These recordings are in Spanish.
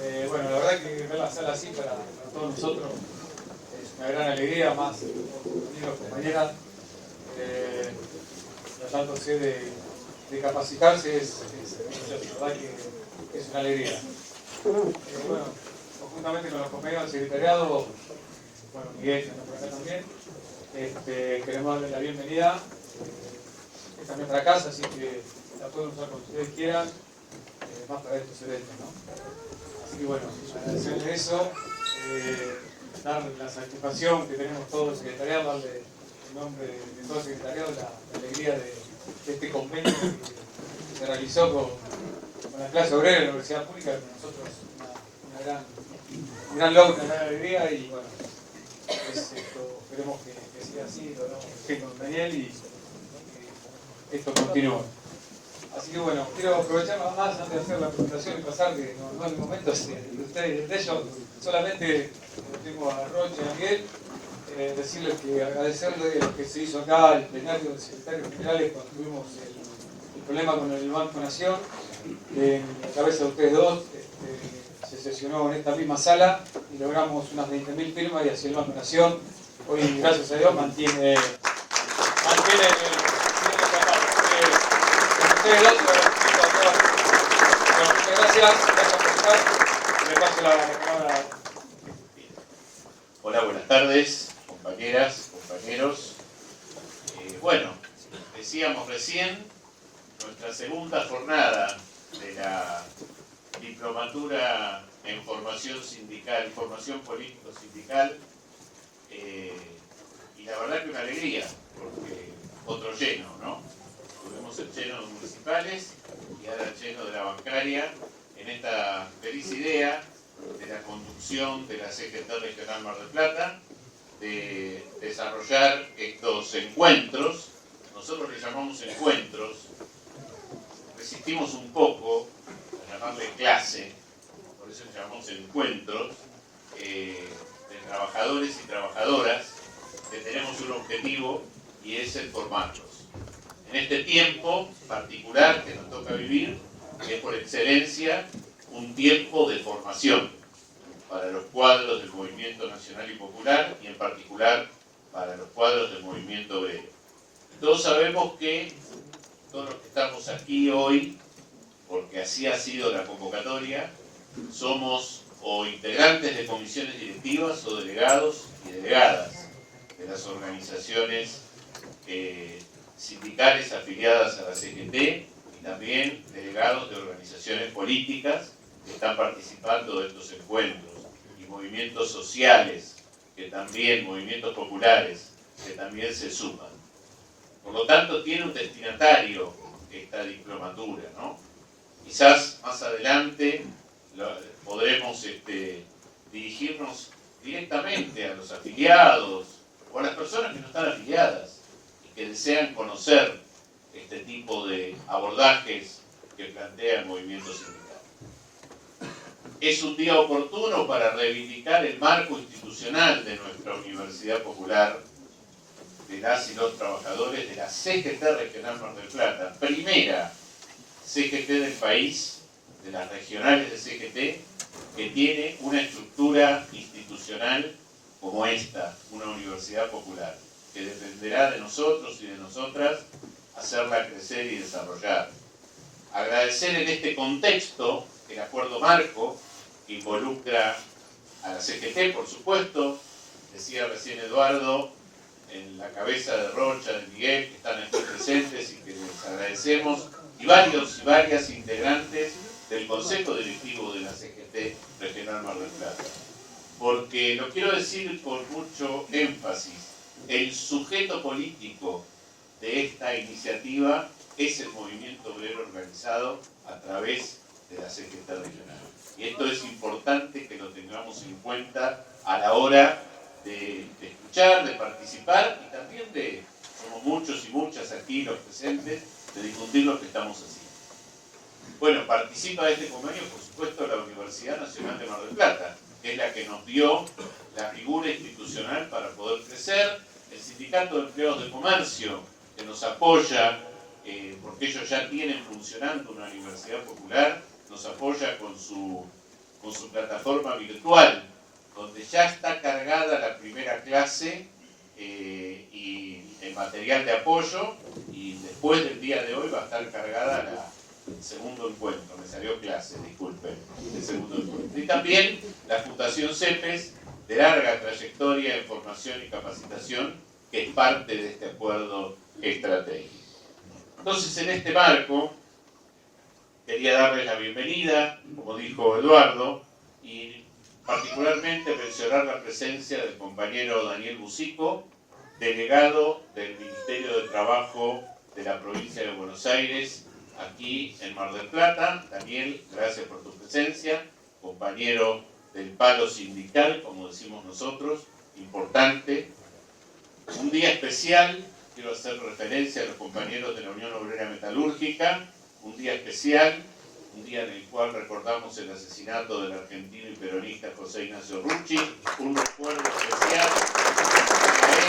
Bueno, la verdad que ver la sala así para todos nosotros es una gran alegría, más compañeros, compañeras, tratándose de capacitarse la verdad que es una alegría. Bueno, conjuntamente con los compañeros del secretariado, bueno, Miguel, que está por acá también, queremos darle la bienvenida. Esta es nuestra casa, así que la pueden usar cuando ustedes quieran, más para estos eventos, ¿no? Así que bueno, agradecerle eso, dar la satisfacción que tenemos todo el secretariado, darle en nombre de todo el secretariado la alegría de este convenio que se realizó con la clase obrera de la Universidad Pública, que para nosotros es un gran logro, una gran alegría, y bueno, esperemos que siga así, lo hablamos con Daniel y esto continúe. Así que bueno, quiero aprovechar más antes de hacer la presentación y pasar, que no es el momento de ustedes de ellos, solamente tengo a Roche y a Miguel, decirles que agradecerles lo que se hizo acá, el plenario del secretario general, cuando tuvimos el problema con el Banco Nación, en la cabeza de ustedes dos, se sesionó en esta misma sala y logramos unas 20.000 firmas, y así el Banco Nación, hoy gracias a Dios, mantiene ustedes dos, bueno, muchas gracias por estar. Le paso la palabra. Hola, buenas tardes, compañeras, compañeros. Bueno, decíamos recién, nuestra segunda jornada de la diplomatura en formación sindical, formación político-sindical, y la verdad que una alegría, porque otro lleno, ¿no? Tuvimos el lleno de municipales y ahora el lleno de la bancaria, en esta feliz idea de la conducción de la CGT Regional Mar del Plata, de desarrollar estos encuentros. Nosotros les llamamos encuentros, resistimos un poco a llamarle clase, por eso les llamamos encuentros, de trabajadores y trabajadoras, que tenemos un objetivo y es el formarlos. En este tiempo particular que nos toca vivir, que es por excelencia un tiempo de formación para los cuadros del movimiento nacional y popular, y en particular para los cuadros del movimiento obrero. Todos sabemos que todos los que estamos aquí hoy, porque así ha sido la convocatoria, somos o integrantes de comisiones directivas o delegados y delegadas de las organizaciones sindicales afiliadas a la CGT, y también delegados de organizaciones políticas que están participando de estos encuentros, y movimientos sociales, que también, movimientos populares, que también se suman. Por lo tanto, tiene un destinatario esta diplomatura, ¿no? Quizás más adelante podremos dirigirnos directamente a los afiliados o a las personas que no están afiliadas y que desean conocer este tipo de abordajes que plantea el movimiento sindical. Es un día oportuno para reivindicar el marco institucional de nuestra Universidad Popular, de las y los trabajadores de la CGT Regional Mar del Plata, primera CGT del país, de las regionales de CGT, que tiene una estructura institucional como esta, una universidad popular, que dependerá de nosotros y de nosotras hacerla crecer y desarrollar. Agradecer en este contexto el acuerdo marco que involucra a la CGT, por supuesto, decía recién Eduardo, en la cabeza de Rocha, de Miguel, que están aquí presentes y que les agradecemos, y varios y varias integrantes del Consejo Directivo de la CGT Regional Mar del Plata. Porque lo quiero decir con mucho énfasis, el sujeto político de esta iniciativa es el movimiento obrero organizado a través de la CGT Regional. Y esto es importante que lo tengamos en cuenta a la hora de escuchar, de participar, y también somos muchos y muchas aquí los presentes, de difundir lo que estamos haciendo. Bueno, participa de este convenio, por supuesto, la Universidad Nacional de Mar del Plata, que es la que nos dio la figura institucional para poder crecer, el Sindicato de Empleados de Comercio, que nos apoya, porque ellos ya tienen funcionando una universidad popular, nos apoya con su con su plataforma virtual, donde ya está cargada la primera clase y el material de apoyo, y después del día de hoy va a estar cargada el segundo encuentro, me salió clase, disculpen, el segundo encuentro. Y también la Fundación CEPES, de larga trayectoria en formación y capacitación, que es parte de este acuerdo estratégico. Entonces, en este marco, quería darles la bienvenida, como dijo Eduardo, y particularmente mencionar la presencia del compañero Daniel Busico, delegado del Ministerio de Trabajo de la provincia de Buenos Aires, aquí en Mar del Plata. Daniel, gracias por tu presencia, compañero del palo sindical, como decimos nosotros, importante. Un día especial, quiero hacer referencia a los compañeros de la Unión Obrera Metalúrgica, un día especial, un día en el cual recordamos el asesinato del argentino y peronista José Ignacio Rucci, un recuerdo especial para él.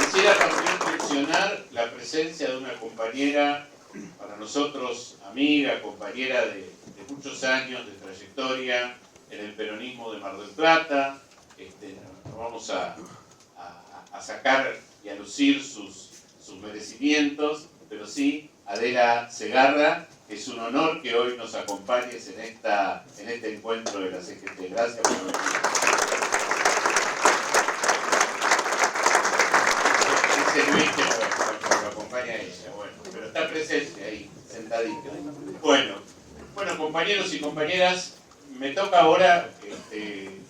Quisiera también mencionar la presencia de una compañera, para nosotros amiga, compañera de muchos años de trayectoria en el peronismo de Mar del Plata. No vamos a sacar y a lucir sus merecimientos, pero sí, Adela Segarra, es un honor que hoy nos acompañes en este encuentro de la CGT. Gracias por venir. Dice Luis que lo acompaña ella, bueno, pero está presente ahí, sentadita. Bueno, compañeros y compañeras, me toca ahora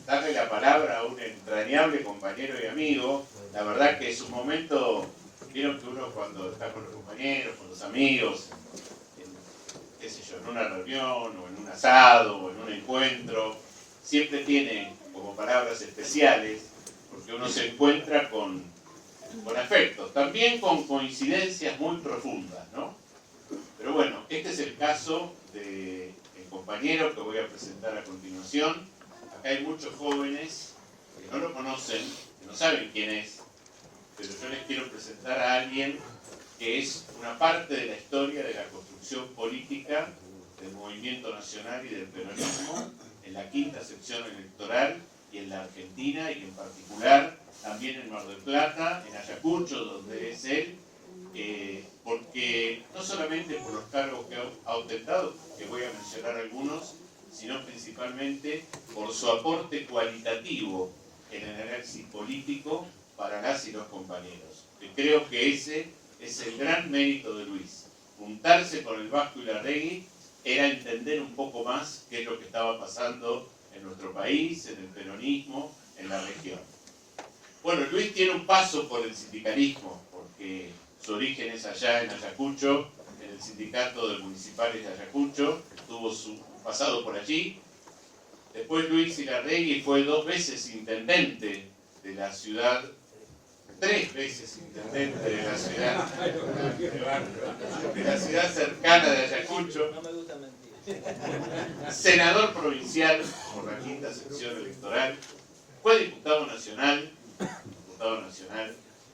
darle la palabra a un entrañable compañero y amigo. La verdad que es un momento, vieron que uno cuando está con los compañeros, con los amigos, en una reunión o en un asado o en un encuentro, siempre tiene como palabras especiales, porque uno se encuentra con afectos, también con coincidencias muy profundas, ¿no? Pero bueno, este es el caso del compañero que voy a presentar a continuación. Acá hay muchos jóvenes que no lo conocen, que no saben quién es, pero yo les quiero presentar a alguien que es una parte de la historia de la construcción política del movimiento nacional y del peronismo en la quinta sección electoral y en la Argentina, y en particular también en Mar del Plata, en Ayacucho, donde es él, porque no solamente por los cargos que ha ostentado, que voy a mencionar algunos, sino principalmente por su aporte cualitativo en el análisis político para las y los compañeros. Y creo que ese es el gran mérito de Luis. Juntarse con el Vasco y Larregui era entender un poco más qué es lo que estaba pasando en nuestro país, en el peronismo, en la región. Bueno, Luis tiene un paso por el sindicalismo, porque su origen es allá en Ayacucho, en el sindicato de municipales de Ayacucho, tuvo su pasado por allí. Después Luis Ilarregui fue 2 veces intendente de la ciudad, 3 veces intendente de la ciudad cercana de Ayacucho, senador provincial por la quinta sección electoral, fue diputado nacional,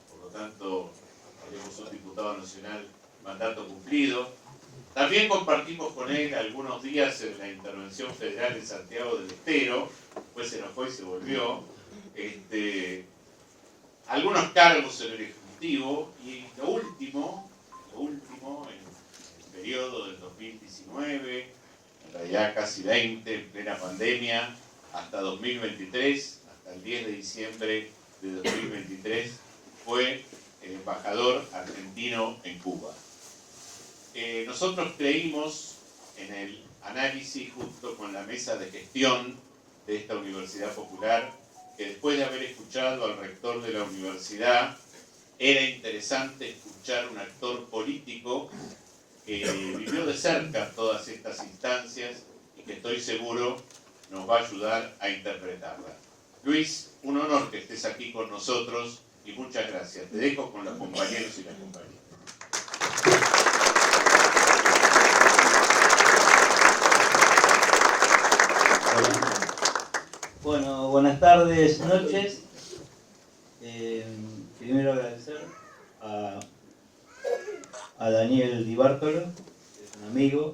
por lo tanto tenemos un diputado nacional mandato cumplido. También compartimos con él algunos días en la intervención federal en Santiago del Estero, después se nos fue y se volvió, algunos cargos en el Ejecutivo, y lo último, en el periodo del 2019, en realidad casi 20, en plena pandemia, hasta 2023, hasta el 10 de diciembre de 2023, fue el embajador argentino en Cuba. Nosotros creímos en el análisis junto con la mesa de gestión de esta Universidad Popular, que después de haber escuchado al rector de la universidad, era interesante escuchar un actor político que vivió de cerca todas estas instancias y que estoy seguro nos va a ayudar a interpretarlas. Luis, un honor que estés aquí con nosotros y muchas gracias. Te dejo con los compañeros y las compañeras. Bueno, buenas tardes, noches. Primero agradecer a Daniel Di Bartolo, que es un amigo,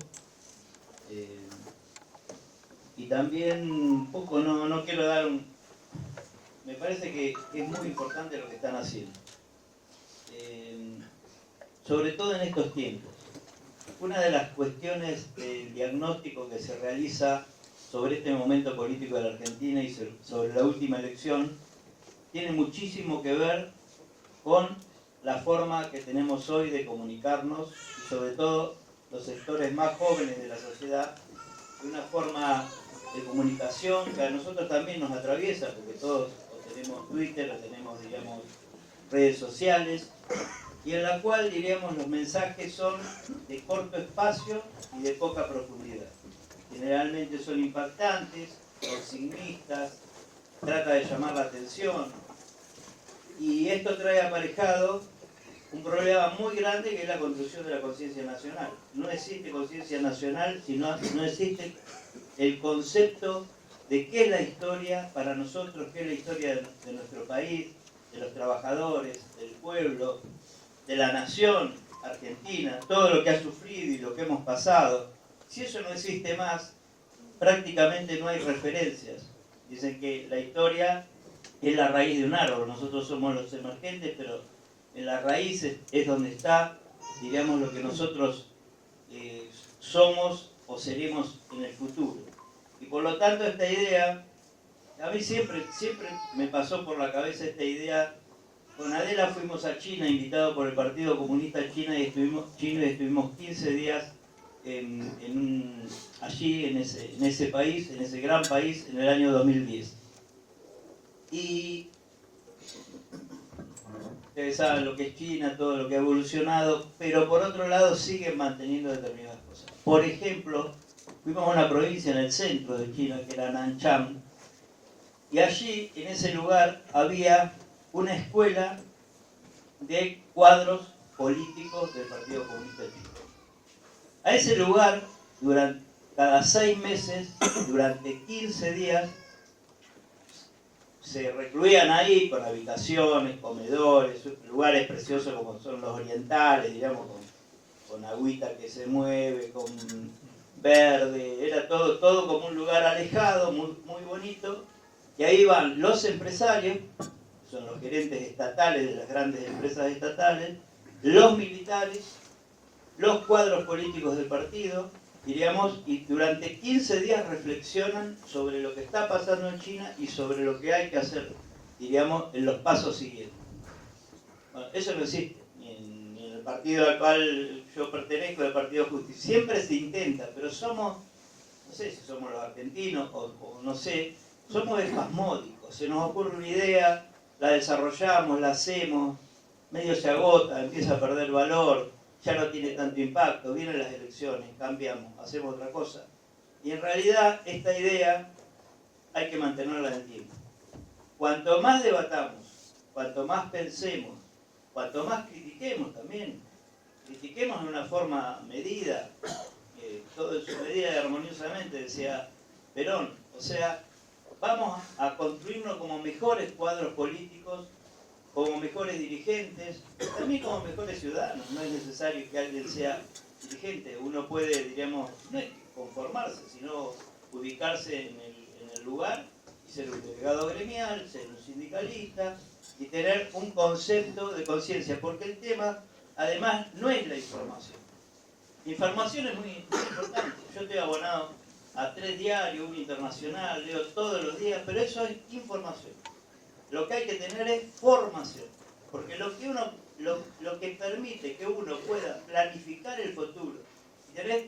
Y también un poco, no quiero dar un... Me parece que es muy importante lo que están haciendo. Sobre todo en estos tiempos. Una de las cuestiones del diagnóstico que se realiza sobre este momento político de la Argentina y sobre la última elección tiene muchísimo que ver con la forma que tenemos hoy de comunicarnos y sobre todo los sectores más jóvenes de la sociedad, de una forma de comunicación que a nosotros también nos atraviesa, porque todos o tenemos Twitter o tenemos, digamos, redes sociales, y en la cual, diríamos, los mensajes son de corto espacio y de poca profundidad. Generalmente son impactantes, consignistas, trata de llamar la atención, y esto trae aparejado un problema muy grande que es la construcción de la conciencia nacional. No existe conciencia nacional si no existe el concepto de qué es la historia para nosotros, qué es la historia de nuestro país, de los trabajadores, del pueblo, de la nación argentina, todo lo que ha sufrido y lo que hemos pasado. Si eso no existe más, prácticamente no hay referencias. Dicen que la historia es la raíz de un árbol, nosotros somos los emergentes, pero en la raíz es donde está, diríamos, lo que nosotros somos o seremos en el futuro. Y por lo tanto esta idea, a mí siempre me pasó por la cabeza esta idea. Con Adela fuimos a China, invitados por el Partido Comunista Chino, y estuvimos 15 días allí en ese país, en ese gran país, en el año 2010. Y ustedes saben lo que es China, todo lo que ha evolucionado, pero por otro lado siguen manteniendo determinadas cosas. Por ejemplo, fuimos a una provincia en el centro de China, que era Nanchang, y allí, en ese lugar, había una escuela de cuadros políticos del Partido Comunista Chino. A ese lugar, cada 6 meses, durante 15 días, se recluían ahí con habitaciones, comedores, lugares preciosos como son los orientales, digamos, con agüita que se mueve, con verde, era todo como un lugar alejado, muy bonito, y ahí van los empresarios, son los gerentes estatales de las grandes empresas estatales, los militares, los cuadros políticos del partido, diríamos, y durante 15 días reflexionan sobre lo que está pasando en China y sobre lo que hay que hacer, diríamos, en los pasos siguientes. Bueno, eso no existe, ni en el partido al cual yo pertenezco, el Partido Justicia. Siempre se intenta, pero somos, no sé si somos los argentinos o no sé, somos espasmódicos. Se nos ocurre una idea, la desarrollamos, la hacemos, medio se agota, empieza a perder valor, ya no tiene tanto impacto, vienen las elecciones, cambiamos, hacemos otra cosa. Y en realidad esta idea hay que mantenerla en el tiempo. Cuanto más debatamos, cuanto más pensemos, cuanto más critiquemos también, critiquemos de una forma medida, todo en su medida y armoniosamente, decía Perón. O sea, vamos a construirnos como mejores cuadros políticos, como mejores dirigentes, también como mejores ciudadanos. No es necesario que alguien sea dirigente, uno puede, diríamos, no es conformarse, sino ubicarse en el lugar y ser un delegado gremial, ser un sindicalista y tener un concepto de conciencia, porque el tema, además, no es la información. La información es muy importante. Yo estoy abonado a 3 diarios, un internacional, leo todos los días, pero eso es información. Lo que hay que tener es formación, porque lo que permite que uno pueda planificar el futuro.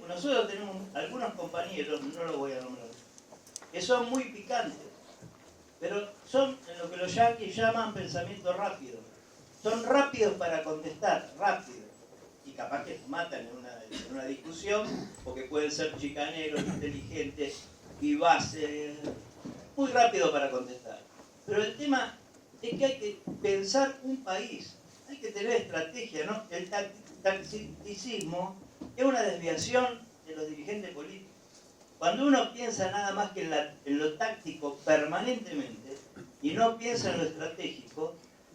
Nosotros tenemos algunos compañeros, no los voy a nombrar, que son muy picantes, pero son en lo que los yanquis llaman pensamiento rápido. Son rápidos para contestar, rápido. Y capaz que nos matan en una discusión, porque pueden ser chicaneros, inteligentes, vivaces, muy rápido para contestar. Pero el tema es que hay que pensar un país, hay que tener estrategia, ¿no? El tacticismo es una desviación de los dirigentes políticos. Cuando uno piensa nada más que en lo táctico permanentemente y no piensa en lo estratégico,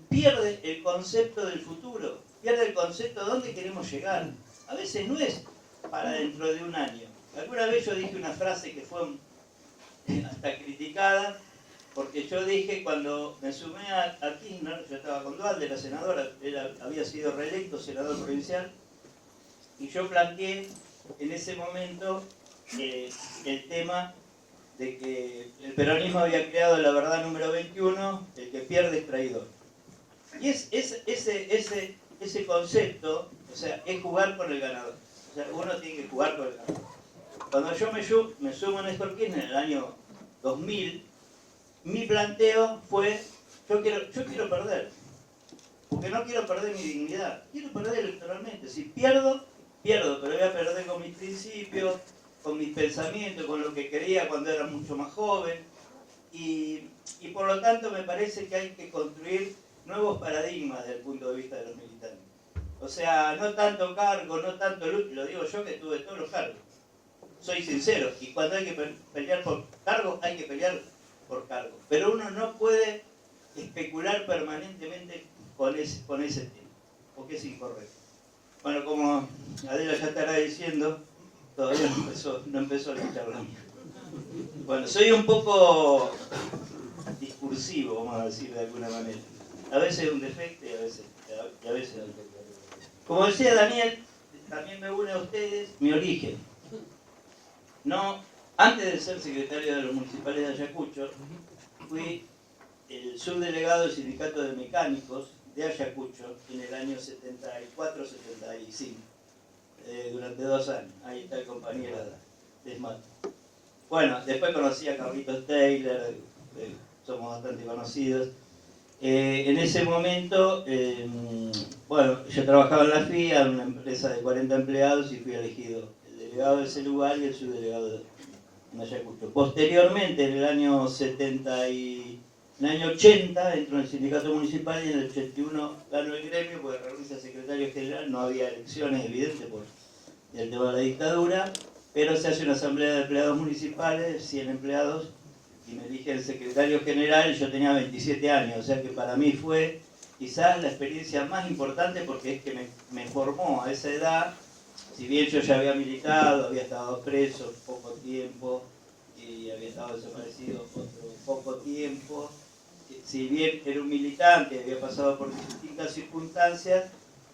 pierde el concepto del futuro, pierde el concepto de dónde queremos llegar. A veces no es para dentro de un año, alguna vez yo dije una frase que fue hasta criticada, porque yo dije cuando me sumé a Kirchner, yo estaba con Duhalde, la senadora, había sido reelecto senador provincial, y yo planteé en ese momento el tema de que el peronismo había creado la verdad número 21, el que pierde es traidor. Y ese concepto, o sea, es jugar con el ganador. O sea, uno tiene que jugar con el ganador. Cuando yo me sumo a Néstor Kirchner en el año 2000, mi planteo fue, yo quiero perder, porque no quiero perder mi dignidad, quiero perder electoralmente. Si pierdo, pero voy a perder con mis principios, con mis pensamientos, con lo que quería cuando era mucho más joven, y por lo tanto me parece que hay que construir nuevos paradigmas desde el punto de vista de los militantes. O sea, no tanto cargo, no tanto lucha, lo digo yo que tuve todos los cargos, soy sincero, y cuando hay que pelear por cargo, hay que pelear por cargo. Pero uno no puede especular permanentemente con ese tema, porque es incorrecto. Bueno, como Adela ya estará diciendo, todavía no empezó la charla mía. Bueno, soy un poco discursivo, vamos a decir de alguna manera. A veces es un defecto y a veces es un defecto. Como decía Daniel, también me une a ustedes mi origen. No, antes de ser secretario de los municipales de Ayacucho, fui el subdelegado del sindicato de mecánicos de Ayacucho en el año 74-75, durante 2 años. Ahí está el compañero de Esmato. Bueno, después conocí a Carlitos Taylor, somos bastante conocidos. En ese momento, bueno, yo trabajaba en la FIA, en una empresa de 40 empleados, y fui elegido el delegado de ese lugar y el subdelegado en Ayacucho. Posteriormente, en el año 80, entro en el sindicato municipal y en el 81 gano el gremio, porque renuncia al secretario general, no había elecciones, evidente, por el tema de la dictadura, pero se hace una asamblea de empleados municipales, 100 empleados, y me elige el secretario general, y yo tenía 27 años, o sea que para mí fue quizás la experiencia más importante, porque es que me formó a esa edad. Si bien yo ya había militado, había estado preso poco tiempo, y había estado desaparecido otro poco tiempo, si bien era un militante, había pasado por distintas circunstancias,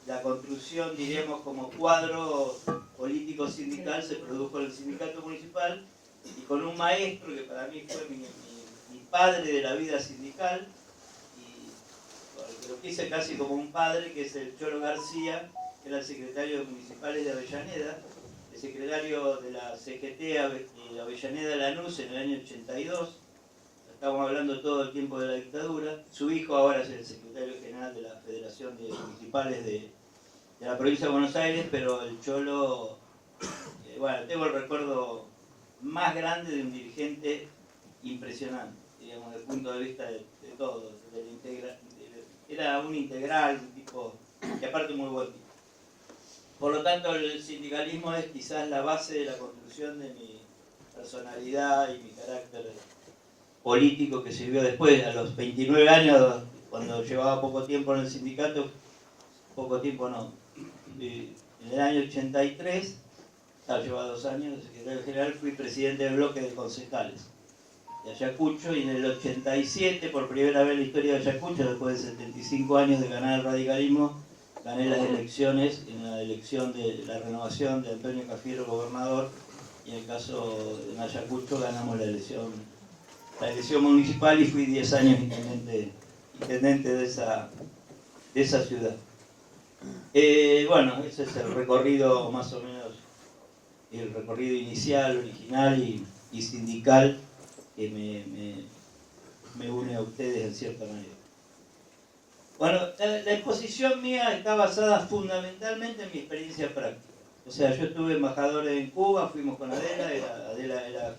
la construcción, diríamos, como cuadro político sindical se produjo en el sindicato municipal, y con un maestro que para mí fue mi padre de la vida sindical, y bueno, que lo quise casi como un padre, que es el Cholo García, que era el secretario de municipales de Avellaneda, el secretario de la CGT de Avellaneda Lanús en el año 82, estamos hablando todo el tiempo de la dictadura. Su hijo ahora es el secretario general de la Federación de Municipales de la provincia de Buenos Aires, pero el Cholo, bueno, tengo el recuerdo más grande de un dirigente impresionante, digamos, desde el punto de vista de todo, era un integral, un tipo, y aparte muy buen tipo. Por lo tanto, el sindicalismo es quizás la base de la construcción de mi personalidad y mi carácter político, que sirvió después, a los 29 años, cuando llevaba poco tiempo en el sindicato, poco tiempo no, en el año 83, llevaba 2 años de secretario general, fui presidente del bloque de concejales de Ayacucho, y en el 87, por primera vez en la historia de Ayacucho, después de 75 años de ganar el radicalismo, gané las elecciones, en la elección de la renovación de Antonio Cafiero gobernador, y en el caso de Ayacucho ganamos la elección municipal, y fui 10 años intendente de esa ciudad. Bueno, ese es el recorrido más o menos, el recorrido inicial, original y sindical, que me une a ustedes en cierta manera. Bueno, la exposición mía está basada fundamentalmente en mi experiencia práctica. O sea, yo estuve embajador en Cuba, fuimos con Adela era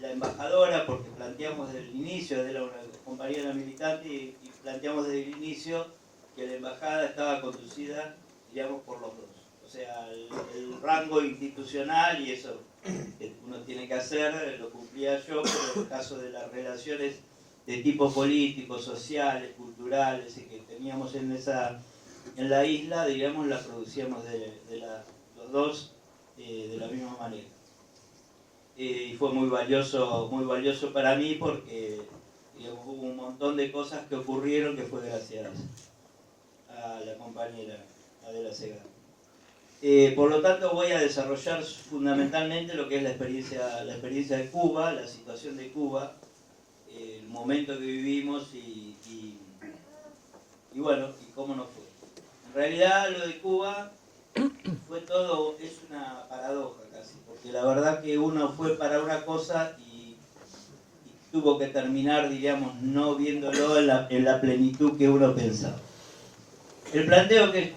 la embajadora, porque planteamos desde el inicio, Adela era una compañera militante, y planteamos desde el inicio que la embajada estaba conducida, digamos, por los dos. O sea, el rango institucional, y eso que uno tiene que hacer, lo cumplía yo, pero en el caso de las relaciones de tipo político, sociales, culturales, y que teníamos en la isla, digamos, la producíamos los dos de la misma manera. Y fue muy valioso para mí porque digamos, hubo un montón de cosas que ocurrieron que fue gracias a la compañera Adela Segarra. Por lo tanto voy a desarrollar fundamentalmente lo que es la experiencia de Cuba, la situación de Cuba, el momento que vivimos y bueno, y cómo nos fue. En realidad lo de Cuba fue todo, es una paradoja casi, porque la verdad que uno fue para una cosa y tuvo que terminar, diríamos, no viéndolo en la plenitud que uno pensaba. El planteo que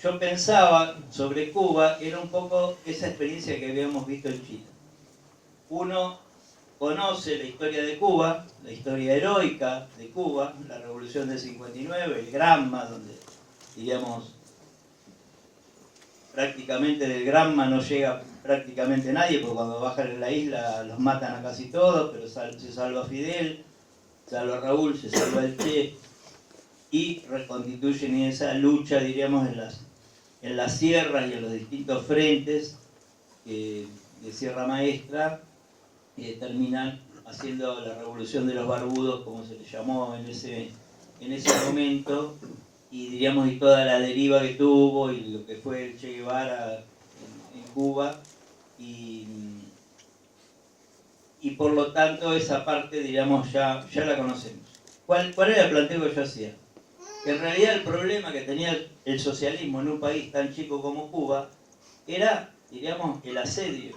yo pensaba sobre Cuba era un poco esa experiencia que habíamos visto en Chile. Uno conoce la historia de Cuba, la historia heroica de Cuba, la revolución del 59, el Granma, donde, digamos, prácticamente del Granma no llega prácticamente nadie, porque cuando bajan en la isla los matan a casi todos, pero se salva Fidel, se salva Raúl, se salva el Che, y reconstituyen esa lucha, diríamos, en las sierras y en los distintos frentes de Sierra Maestra, y terminan haciendo la revolución de los barbudos, como se le llamó en ese momento, y diríamos y toda la deriva que tuvo y lo que fue el Che Guevara en Cuba, y por lo tanto esa parte, diríamos, ya la conocemos. ¿Cuál era el planteo que yo hacía? Que en realidad el problema que tenía el socialismo en un país tan chico como Cuba era, diríamos, el asedio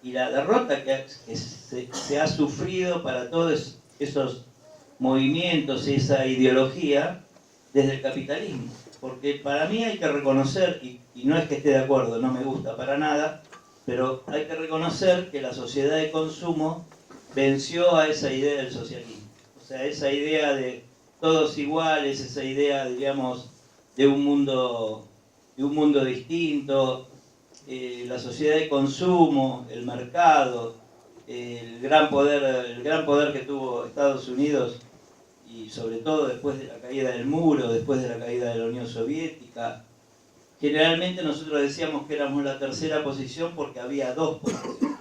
y la derrota que se ha sufrido para todos esos movimientos y esa ideología desde el capitalismo. Porque para mí hay que reconocer, y no es que esté de acuerdo, no me gusta para nada, pero hay que reconocer que la sociedad de consumo venció a esa idea del socialismo. O sea, esa idea de todos iguales, esa idea, digamos, de un mundo distinto, la sociedad de consumo, el mercado, el gran poder que tuvo Estados Unidos, y sobre todo después de la caída del muro, después de la caída de la Unión Soviética. Generalmente nosotros decíamos que éramos la tercera posición porque había dos posiciones.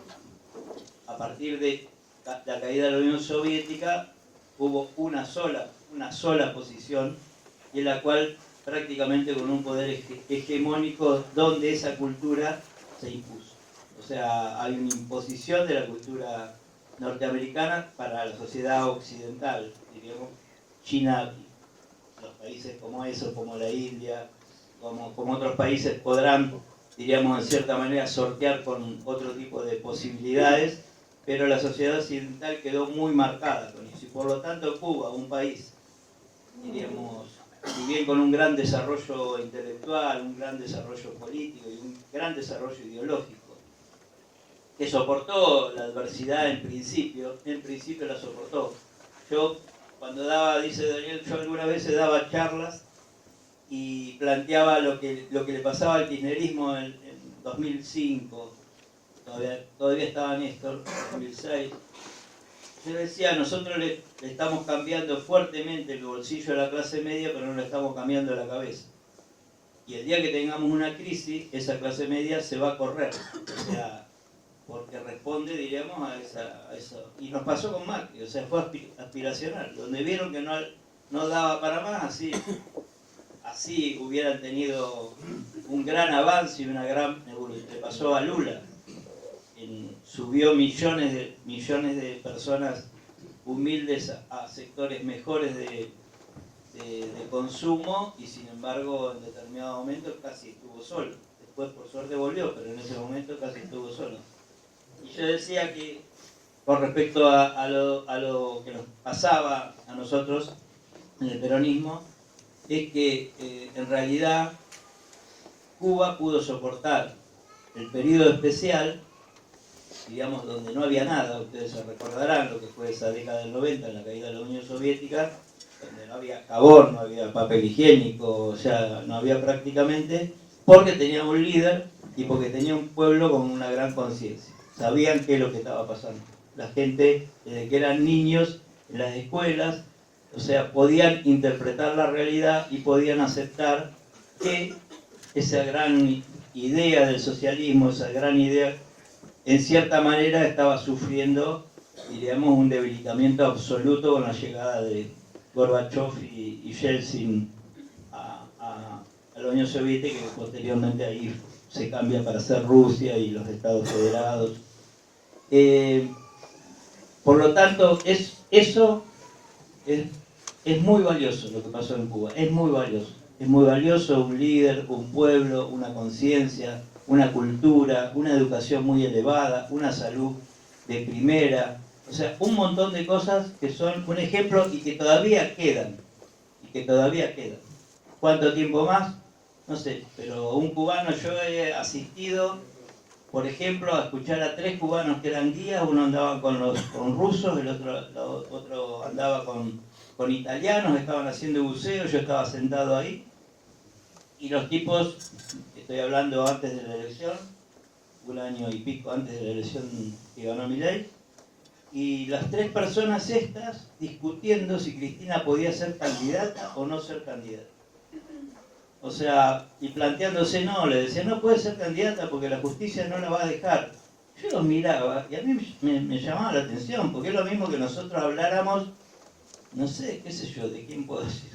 A partir de la caída de la Unión Soviética hubo una sola posición, en la cual prácticamente con un poder hegemónico donde esa cultura se impuso. O sea, hay una imposición de la cultura norteamericana para la sociedad occidental, diríamos, China, los países como esos, como la India, como otros países podrán, diríamos, en cierta manera sortear con otro tipo de posibilidades, pero la sociedad occidental quedó muy marcada con eso. Y por lo tanto Cuba, un país, diríamos, si bien con un gran desarrollo intelectual, un gran desarrollo político y un gran desarrollo ideológico, que soportó la adversidad en principio la soportó. Yo, cuando dice Daniel, yo algunas veces daba charlas y planteaba lo que le pasaba al kirchnerismo en 2005, todavía estaba Néstor, en 2006. Yo decía, nosotros le estamos cambiando fuertemente el bolsillo a la clase media, pero no le estamos cambiando la cabeza. Y el día que tengamos una crisis, esa clase media se va a correr. O sea, porque responde, diríamos, a eso. Y nos pasó con Macri, o sea, fue aspiracional. Donde vieron que no daba para más, así hubieran tenido un gran avance y una gran evolución. Le pasó a Lula. Subió millones de personas humildes a sectores mejores de consumo, y sin embargo en determinado momento casi estuvo solo. Después por suerte volvió, pero en ese momento casi estuvo solo. Y yo decía que con respecto a lo que nos pasaba a nosotros en el peronismo, es que en realidad Cuba pudo soportar el periodo especial, digamos, donde no había nada. Ustedes se recordarán lo que fue esa década del 90, en la caída de la Unión Soviética, donde no había jabón, no había papel higiénico, o sea, no había prácticamente, porque tenía un líder y porque tenía un pueblo con una gran conciencia. Sabían qué es lo que estaba pasando. La gente, desde que eran niños, en las escuelas, o sea, podían interpretar la realidad y podían aceptar que esa gran idea del socialismo, esa gran idea, en cierta manera estaba sufriendo, diríamos, un debilitamiento absoluto con la llegada de Gorbachev y Yeltsin a la Unión Soviética, que posteriormente ahí se cambia para ser Rusia y los Estados Federados. Por lo tanto, eso es muy valioso lo que pasó en Cuba, es muy valioso. Es muy valioso un líder, un pueblo, una conciencia, una cultura, una educación muy elevada, una salud de primera, o sea, un montón de cosas que son un ejemplo y que todavía quedan, ¿Cuánto tiempo más? No sé, pero un cubano, yo he asistido, por ejemplo, a escuchar a 3 cubanos que eran guías, uno andaba con rusos, el otro andaba con italianos, estaban haciendo buceo, yo estaba sentado ahí, y los tipos, estoy hablando antes de la elección, un año y pico antes de la elección que ganó Milei, y las 3 personas estas discutiendo si Cristina podía ser candidata o no ser candidata. O sea, y planteándose, no, le decía, no puede ser candidata porque la justicia no la va a dejar. Yo los miraba y a mí me llamaba la atención, porque es lo mismo que nosotros habláramos, no sé, qué sé yo, de quién puedo decir,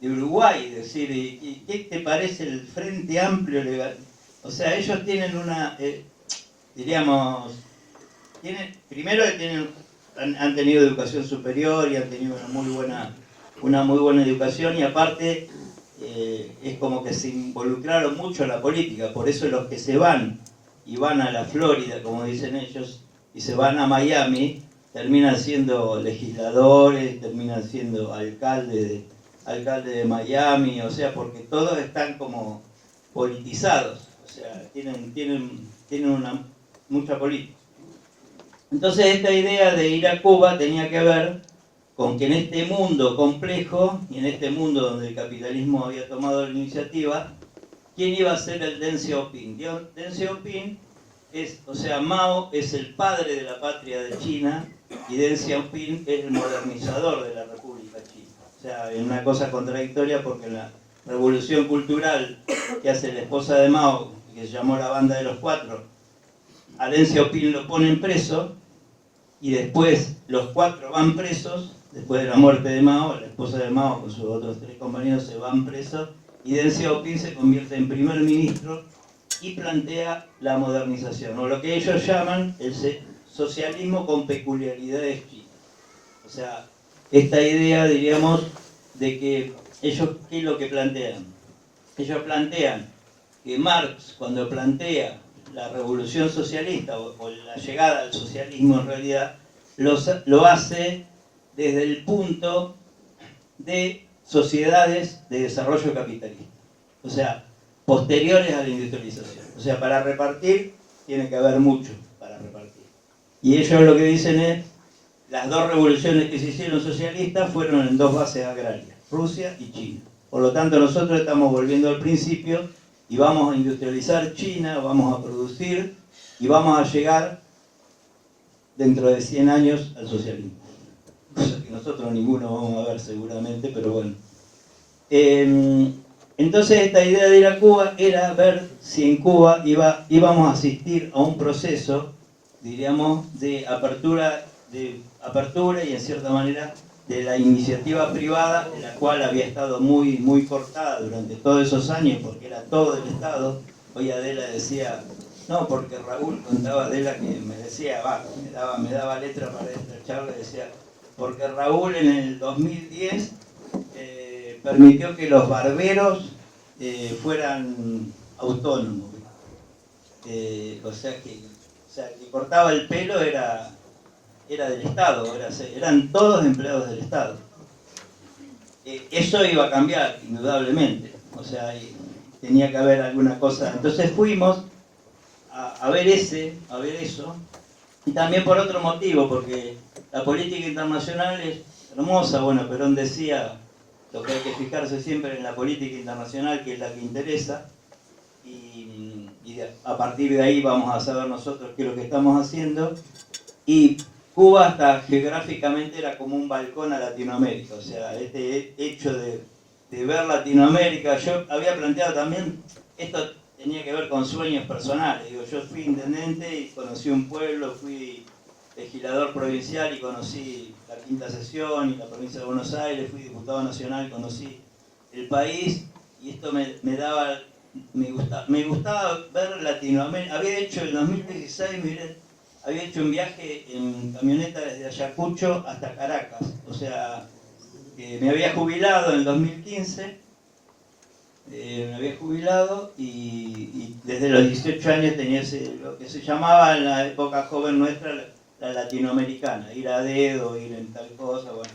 de Uruguay, decir, ¿y qué te parece el Frente Amplio Legal? O sea, ellos tienen una, diríamos, primero que han tenido educación superior y han tenido una muy buena educación, y aparte es como que se involucraron mucho en la política, por eso los que se van y van a la Florida, como dicen ellos, y se van a Miami, terminan siendo legisladores, terminan siendo alcalde de Miami, o sea, porque todos están como politizados, o sea, tienen mucha política. Entonces esta idea de ir a Cuba tenía que ver con que en este mundo complejo y en este mundo donde el capitalismo había tomado la iniciativa, ¿quién iba a ser el Deng Xiaoping? Deng Xiaoping Mao es el padre de la patria de China y Deng Xiaoping es el modernizador de la República China. O sea, es una cosa contradictoria porque en la revolución cultural que hace la esposa de Mao, que se llamó la Banda de los Cuatro, a Deng Xiaoping lo ponen preso y después los 4 van presos, después de la muerte de Mao, la esposa de Mao con sus otros 3 compañeros se van presos y Deng Xiaoping se convierte en primer ministro y plantea la modernización, o lo que ellos llaman el socialismo con peculiaridades chinas. O sea, esta idea, diríamos, de que ellos, ¿qué es lo que plantean? Ellos plantean que Marx, cuando plantea la revolución socialista o la llegada al socialismo, en realidad lo hace desde el punto de sociedades de desarrollo capitalista, o sea, posteriores a la industrialización. O sea, para repartir tiene que haber mucho para repartir. Y ellos lo que dicen es, las 2 revoluciones que se hicieron socialistas fueron en 2 bases agrarias, Rusia y China. Por lo tanto, nosotros estamos volviendo al principio y vamos a industrializar China, vamos a producir y vamos a llegar dentro de 100 años al socialismo. Cosa que nosotros ninguno vamos a ver seguramente, pero bueno. Entonces esta idea de ir a Cuba era ver si en Cuba íbamos a asistir a un proceso, diríamos, de apertura y en cierta manera de la iniciativa privada, de la cual había estado muy, muy cortada durante todos esos años, porque era todo del Estado. Hoy Adela decía, no, porque Raúl contaba, Adela que me decía, me daba letra para esta charla, decía, porque Raúl en el 2010 permitió que los barberos fueran autónomos. O sea, que cortaba el pelo era del Estado, eran todos empleados del Estado. Eso iba a cambiar, indudablemente. O sea, tenía que haber alguna cosa. Entonces fuimos a ver eso, y también por otro motivo, porque la política internacional es hermosa. Bueno, Perón decía, lo que hay que fijarse siempre en la política internacional, que es la que interesa, y a partir de ahí vamos a saber nosotros qué es lo que estamos haciendo. Y Cuba hasta geográficamente era como un balcón a Latinoamérica, o sea, este hecho de ver Latinoamérica, yo había planteado también, esto tenía que ver con sueños personales. Digo, yo fui intendente y conocí un pueblo, fui legislador provincial y conocí la quinta sesión y la provincia de Buenos Aires, fui diputado nacional y conocí el país, y esto me gustaba ver Latinoamérica. Había hecho en 2016, miren, había hecho un viaje en camioneta desde Ayacucho hasta Caracas, o sea, me había jubilado en el 2015, me había jubilado y desde los 18 años tenía lo que se llamaba en la época joven nuestra la latinoamericana, ir a dedo, ir en tal cosa. Bueno,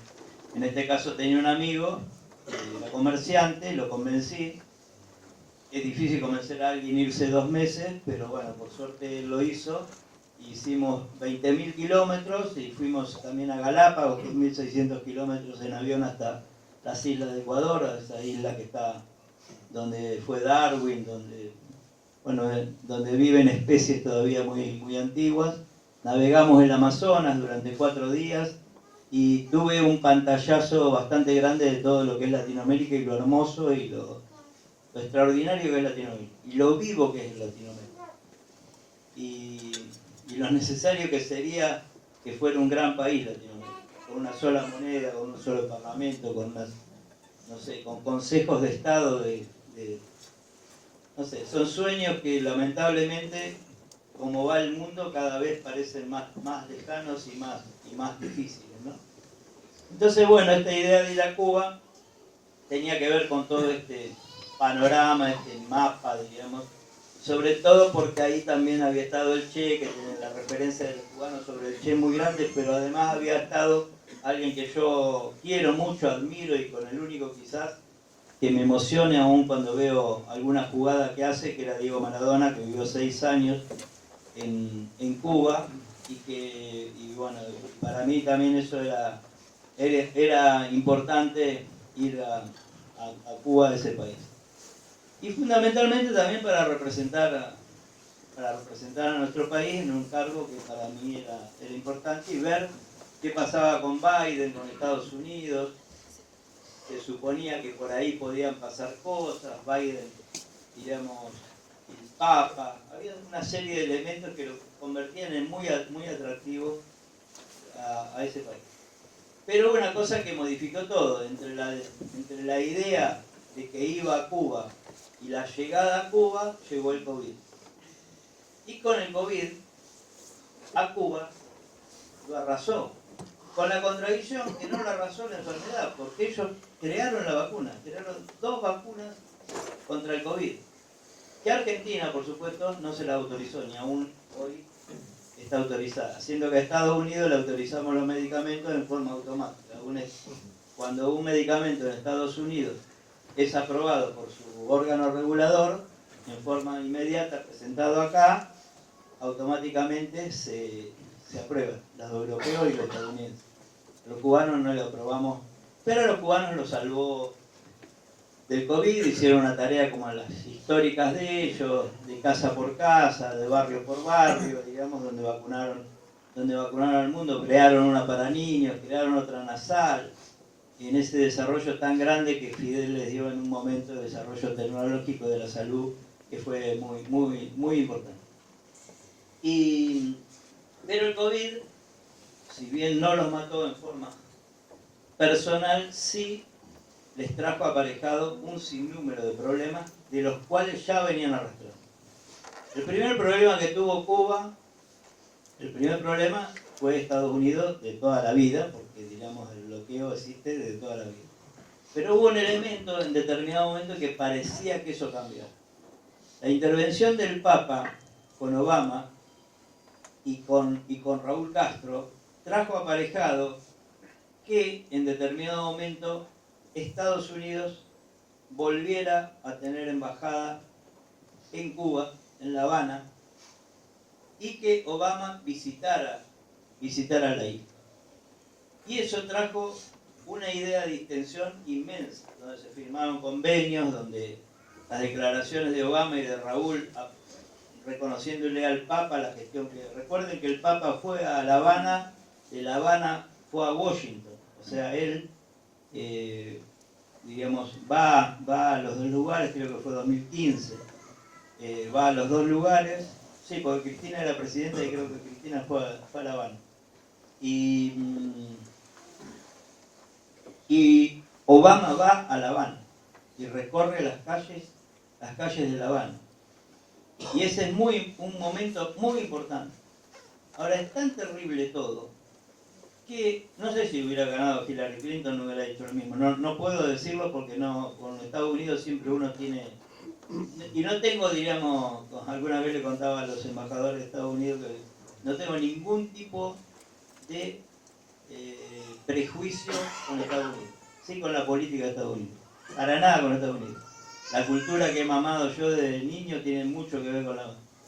en este caso tenía un amigo, era comerciante, lo convencí. Es difícil convencer a alguien irse 2 meses, pero bueno, por suerte él lo hizo. Hicimos 20.000 kilómetros y fuimos también a Galápagos, 1.600 kilómetros en avión hasta las islas de Ecuador, esa isla que está donde fue Darwin, donde viven especies todavía muy antiguas. Navegamos el Amazonas durante 4 días y tuve un pantallazo bastante grande de todo lo que es Latinoamérica y lo hermoso y lo extraordinario que es Latinoamérica y lo vivo que es Latinoamérica y lo necesario que sería que fuera un gran país Latinoamérica, con una sola moneda, con un solo parlamento, con con consejos de Estado no sé, son sueños que lamentablemente, como va el mundo, cada vez parecen más lejanos y más difíciles, ¿no? Entonces, bueno, esta idea de ir a Cuba tenía que ver con todo este panorama, este mapa, digamos, sobre todo porque ahí también había estado el Che, que tiene la referencia de los cubanos sobre el Che muy grande, pero además había estado alguien que yo quiero mucho, admiro y con el único quizás que me emocione aún cuando veo alguna jugada que hace, que era Diego Maradona, que vivió 6 años en Cuba y bueno, para mí también eso era importante ir a Cuba, de ese país. Y fundamentalmente también para representar a nuestro país en un cargo que para mí era importante y ver qué pasaba con Biden, con Estados Unidos. Se suponía que por ahí podían pasar cosas, Biden, digamos, el Papa, había una serie de elementos que lo convertían en muy atractivo a ese país. Pero una cosa que modificó todo, entre la idea de que iba a Cuba y la llegada a Cuba, llegó el COVID. Y con el COVID, a Cuba lo arrasó. Con la contradicción que no lo arrasó la enfermedad, porque ellos crearon la vacuna, crearon 2 vacunas contra el COVID. Que Argentina, por supuesto, no se la autorizó, ni aún hoy está autorizada. Siendo que a Estados Unidos le autorizamos los medicamentos en forma automática. Cuando un medicamento en Estados Unidos es aprobado por su órgano regulador, en forma inmediata, presentado acá, automáticamente se aprueban, los europeos y los estadounidenses. Los cubanos no lo aprobamos, pero los cubanos lo salvó del COVID, hicieron una tarea como las históricas de ellos, de casa por casa, de barrio por barrio, digamos, donde vacunaron al mundo, crearon una para niños, crearon otra nasal, y en ese desarrollo tan grande que Fidel les dio en un momento de desarrollo tecnológico de la salud, que fue muy importante. Pero el COVID, si bien no los mató en forma personal, sí les trajo aparejado un sinnúmero de problemas de los cuales ya venían arrastrando. El primer problema que tuvo Cuba, fue Estados Unidos de toda la vida, porque digamos el bloqueo existe de toda la vida. Pero hubo un elemento en determinado momento que parecía que eso cambiaba. La intervención del Papa con Obama y con Raúl Castro trajo aparejado que en determinado momento Estados Unidos volviera a tener embajada en Cuba, en La Habana, y que Obama visitara la isla. Y eso trajo una idea de distensión inmensa, donde se firmaron convenios, donde las declaraciones de Obama y de Raúl reconociéndole al Papa la gestión que... Recuerden que el Papa fue a La Habana, de La Habana fue a Washington, o sea, él, digamos, va a los 2 lugares, creo que fue 2015, va a los dos lugares. Sí, porque Cristina era presidenta y creo que Cristina fue a La Habana. Y Obama va a La Habana y recorre las calles de La Habana. Y ese es un momento muy importante. Ahora, es tan terrible todo que no sé si hubiera ganado Hillary Clinton, no hubiera hecho lo mismo. No puedo decirlo porque no, con Estados Unidos siempre uno tiene... Y no tengo, diríamos, alguna vez le contaba a los embajadores de Estados Unidos que no tengo ningún tipo de prejuicio con Estados Unidos. Sí, con la política de Estados Unidos. Para nada con Estados Unidos. La cultura que he mamado yo desde niño tiene mucho que ver con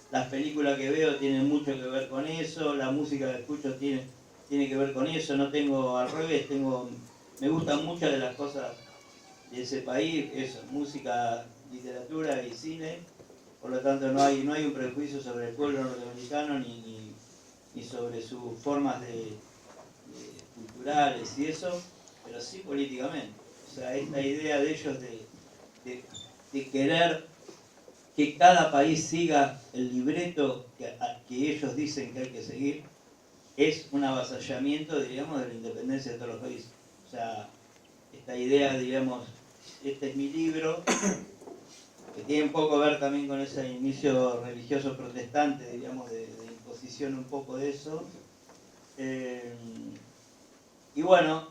las películas que veo tienen mucho que ver con eso, la música que escucho tiene que ver con eso. No tengo, al revés, me gustan muchas de las cosas de ese país, eso, música, literatura y cine. Por lo tanto no hay un prejuicio sobre el pueblo norteamericano ni sobre sus formas culturales y eso, pero sí políticamente. O sea, esta idea de ellos de querer que cada país siga el libreto que ellos dicen que hay que seguir, es un avasallamiento, diríamos, de la independencia de todos los países. O sea, esta idea, diríamos, este es mi libro, que tiene un poco que ver también con ese inicio religioso protestante, diríamos, de imposición un poco de eso. Y bueno,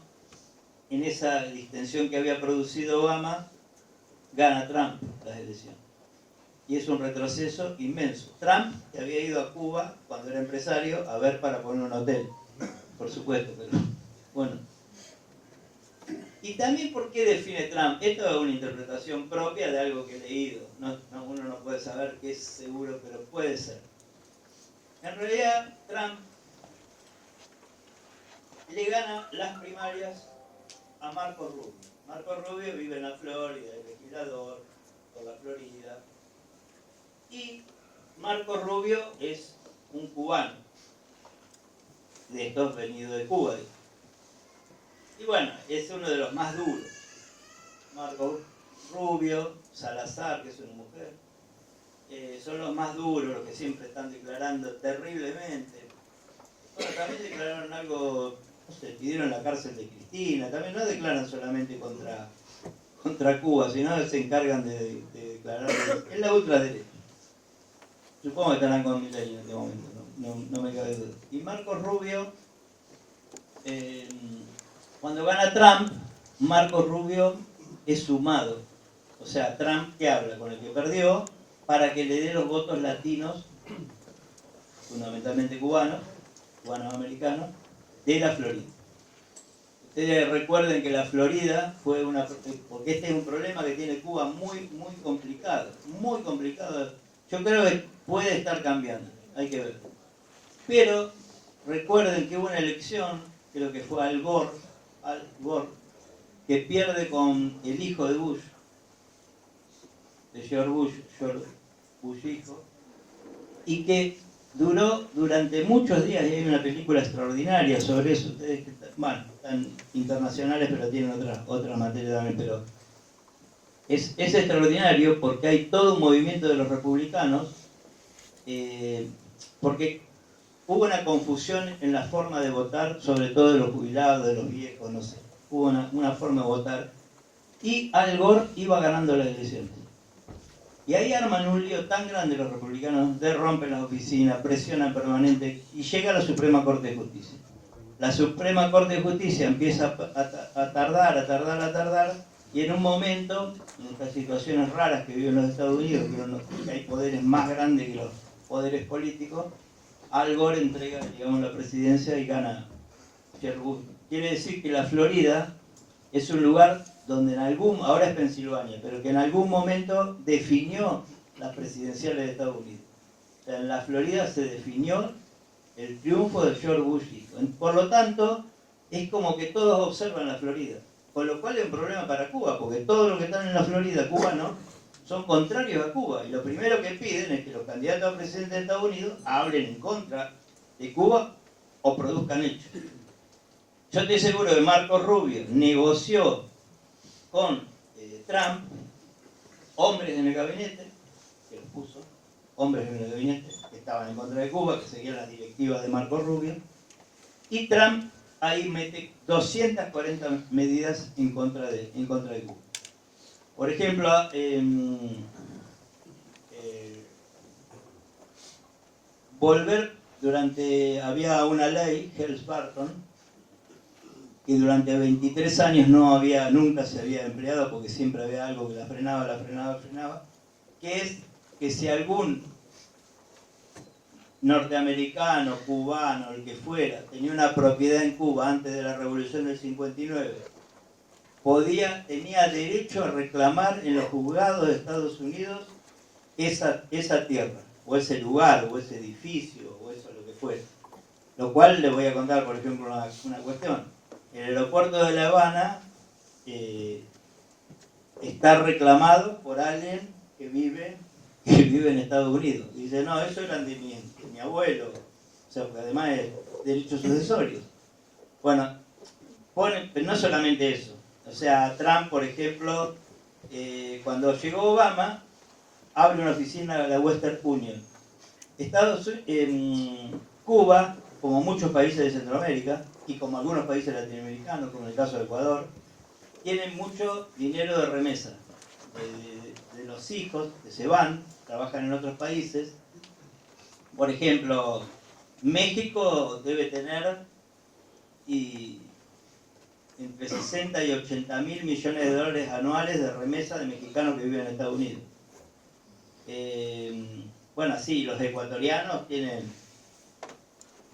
en esa distensión que había producido Obama, gana Trump las elecciones. Y es un retroceso inmenso. Trump, que había ido a Cuba cuando era empresario, a ver para poner un hotel, por supuesto, pero bueno. Y también, ¿por qué define Trump? Esto es una interpretación propia de algo que he leído. Uno no puede saber qué es seguro, pero puede ser. En realidad, Trump le gana las primarias a Marco Rubio. Marco Rubio vive en la Florida, es legislador por la Florida. Y Marco Rubio es un cubano, de estos venidos de Cuba. Y bueno, es uno de los más duros. Marco Rubio, Salazar, que es una mujer, son los más duros, los que siempre están declarando terriblemente. Bueno, también declararon algo, no sé, pidieron la cárcel de Cristina, también no declaran solamente contra Cuba, sino que se encargan de declarar, es la ultraderecha. Supongo que estarán con Milei en este momento, no me cabe duda. Y Marco Rubio, cuando gana Trump, Marco Rubio es sumado. O sea, Trump que habla con el que perdió para que le dé los votos latinos, fundamentalmente cubanos americanos, de la Florida. Ustedes recuerden que la Florida fue porque este es un problema que tiene Cuba muy complicado, muy complicado. Yo creo que puede estar cambiando, hay que ver. Pero recuerden que hubo una elección, creo que fue Al Gore, que pierde con el hijo de Bush, de George Bush hijo, y que duró durante muchos días, y hay una película extraordinaria sobre eso. Ustedes que están internacionales, pero tienen otra materia también, pero es extraordinario porque hay todo un movimiento de los republicanos, porque hubo una confusión en la forma de votar, sobre todo de los jubilados, de los viejos, no sé. Hubo una forma de votar, y Al Gore iba ganando las elecciones. Y ahí arman un lío tan grande los republicanos, rompen las oficinas, presionan permanente, y llega a la Suprema Corte de Justicia. La Suprema Corte de Justicia empieza a tardar, y en un momento, en estas situaciones raras que viven los Estados Unidos, que hay poderes más grandes que los poderes políticos, Al Gore entrega, digamos, la presidencia y gana George Bush. Quiere decir que la Florida es un lugar donde ahora es Pensilvania, pero que en algún momento definió las presidenciales de Estados Unidos. O sea, en la Florida se definió el triunfo de George Bush. Por lo tanto, es como que todos observan la Florida. Con lo cual es un problema para Cuba, porque todos los que están en la Florida, cubanos, son contrarios a Cuba. Y lo primero que piden es que los candidatos a presidente de Estados Unidos hablen en contra de Cuba o produzcan hechos. Yo estoy seguro que Marco Rubio negoció con Trump, hombres en el gabinete, que los puso, hombres en el gabinete que estaban en contra de Cuba, que seguían las directivas de Marco Rubio, y Trump ahí mete 240 medidas en contra de Cuba. Por ejemplo, había una ley, Helms-Burton, que durante 23 años nunca se había empleado porque siempre había algo que la frenaba, que es que si algún norteamericano, cubano, el que fuera, tenía una propiedad en Cuba antes de la Revolución del 59, tenía derecho a reclamar en los juzgados de Estados Unidos esa tierra, o ese lugar, o ese edificio, o eso lo que fuera. Lo cual les voy a contar, por ejemplo, una cuestión. El aeropuerto de La Habana está reclamado por alguien que vive en Estados Unidos. Y dice, no, eso eran de mi abuelo. O sea, porque además es derechos sucesorios. Bueno, pero no solamente eso. O sea, Trump, por ejemplo, cuando llegó Obama, abre una oficina de la Western Union. Cuba, como muchos países de Centroamérica, y como algunos países latinoamericanos, como en el caso de Ecuador, tienen mucho dinero de remesa. De los hijos que se van, trabajan en otros países. Por ejemplo, México debe tener entre 60 y 80 mil millones de dólares anuales de remesa de mexicanos que viven en Estados Unidos. Bueno, sí, los ecuatorianos tienen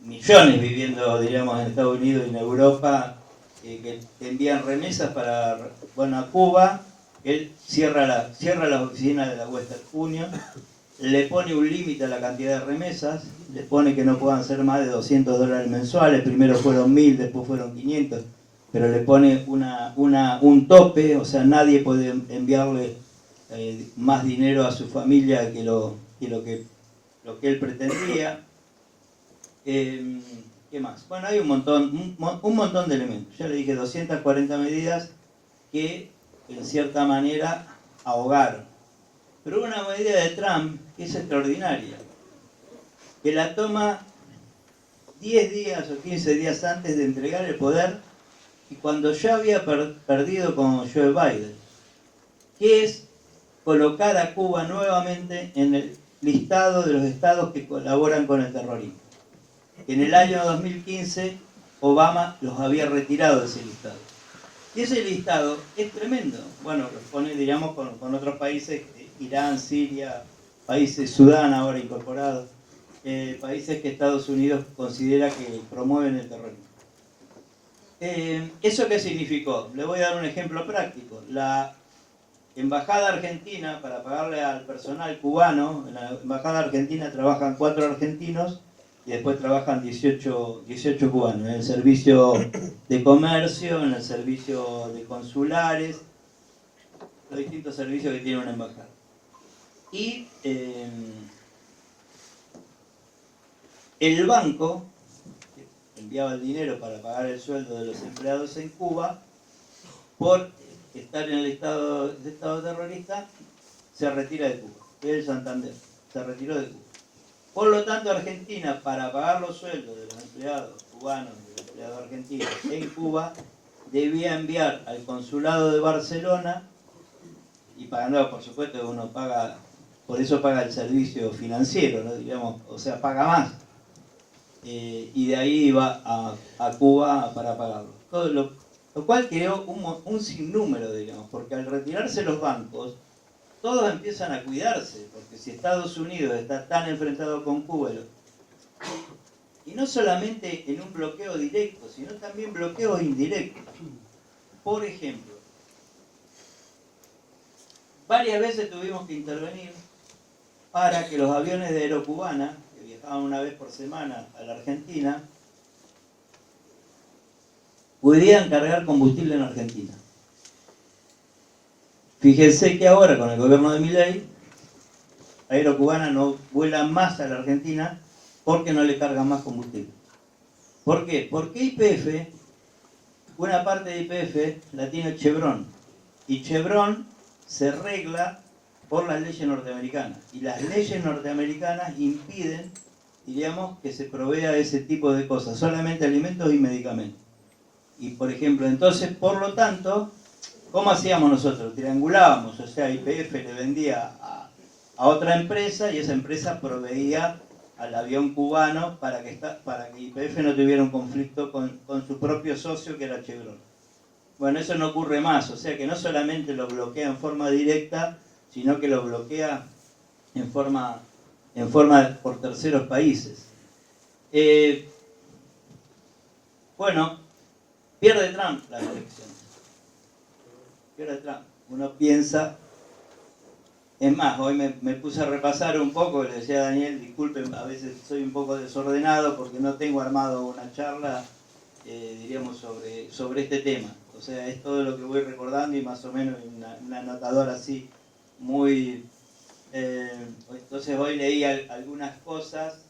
millones viviendo, diríamos, en Estados Unidos y en Europa, que envían remesas para, bueno, a Cuba. Él cierra las oficinas de la Western Union, le pone un límite a la cantidad de remesas, le pone que no puedan ser más de $200 mensuales, primero fueron 1000, después fueron 500, pero le pone un tope, o sea, nadie puede enviarle más dinero a su familia que lo que él pretendía. ¿Qué más? Bueno, hay un montón de elementos. Ya le dije 240 medidas que en cierta manera ahogaron. Pero hubo una medida de Trump que es extraordinaria, que la toma 10 días o 15 días antes de entregar el poder y cuando ya había perdido con Joe Biden, que es colocar a Cuba nuevamente en el listado de los estados que colaboran con el terrorismo. En el año 2015 Obama los había retirado de ese listado. Y ese listado es tremendo. Bueno, lo pone, diríamos, con otros países, Irán, Siria, países, Sudán ahora incorporados, países que Estados Unidos considera que promueven el terrorismo. ¿Eso qué significó? Le voy a dar un ejemplo práctico. La embajada argentina, para pagarle al personal cubano, en la embajada argentina trabajan 4 argentinos y después trabajan 18 cubanos, en el servicio de comercio, en el servicio de consulares, los distintos servicios que tiene una embajada. Y el banco, que enviaba el dinero para pagar el sueldo de los empleados en Cuba, por estar en el estado terrorista, se retira de Cuba. El Santander se retiró de Cuba. Por lo tanto, Argentina, para pagar los sueldos de los empleados cubanos y de los empleados argentinos en Cuba, debía enviar al consulado de Barcelona, y pagando, por supuesto, uno paga, por eso paga el servicio financiero, ¿no? Digamos, o sea, paga más. Y de ahí iba a Cuba para pagarlo. Lo cual creó un sinnúmero, digamos, porque al retirarse los bancos, todos empiezan a cuidarse, porque si Estados Unidos está tan enfrentado con Cuba, y no solamente en un bloqueo directo, sino también bloqueos indirectos. Por ejemplo, varias veces tuvimos que intervenir para que los aviones de Aerocubana, que viajaban una vez por semana a la Argentina, pudieran cargar combustible en Argentina. Fíjense que ahora con el gobierno de Milei, Aerocubana no vuela más a la Argentina porque no le cargan más combustible. ¿Por qué? Porque YPF, una parte de YPF la tiene Chevron, y Chevron se regla por las leyes norteamericanas. Y las leyes norteamericanas impiden, diríamos, que se provea de ese tipo de cosas, solamente alimentos y medicamentos. Y por ejemplo, entonces, por lo tanto, ¿cómo hacíamos nosotros? Triangulábamos, o sea, YPF le vendía a otra empresa y esa empresa proveía al avión cubano para que YPF no tuviera un conflicto con su propio socio que era Chevron. Bueno, eso no ocurre más, o sea que no solamente lo bloquea en forma directa, sino que lo bloquea en forma por terceros países. Bueno, pierde Trump las elecciones. Pierde Trump. Uno piensa... Es más, hoy me puse a repasar un poco, le decía a Daniel, disculpen, a veces soy un poco desordenado porque no tengo armado una charla, diríamos, sobre este tema. O sea, es todo lo que voy recordando y más o menos una anotadora así, muy... entonces hoy leí algunas cosas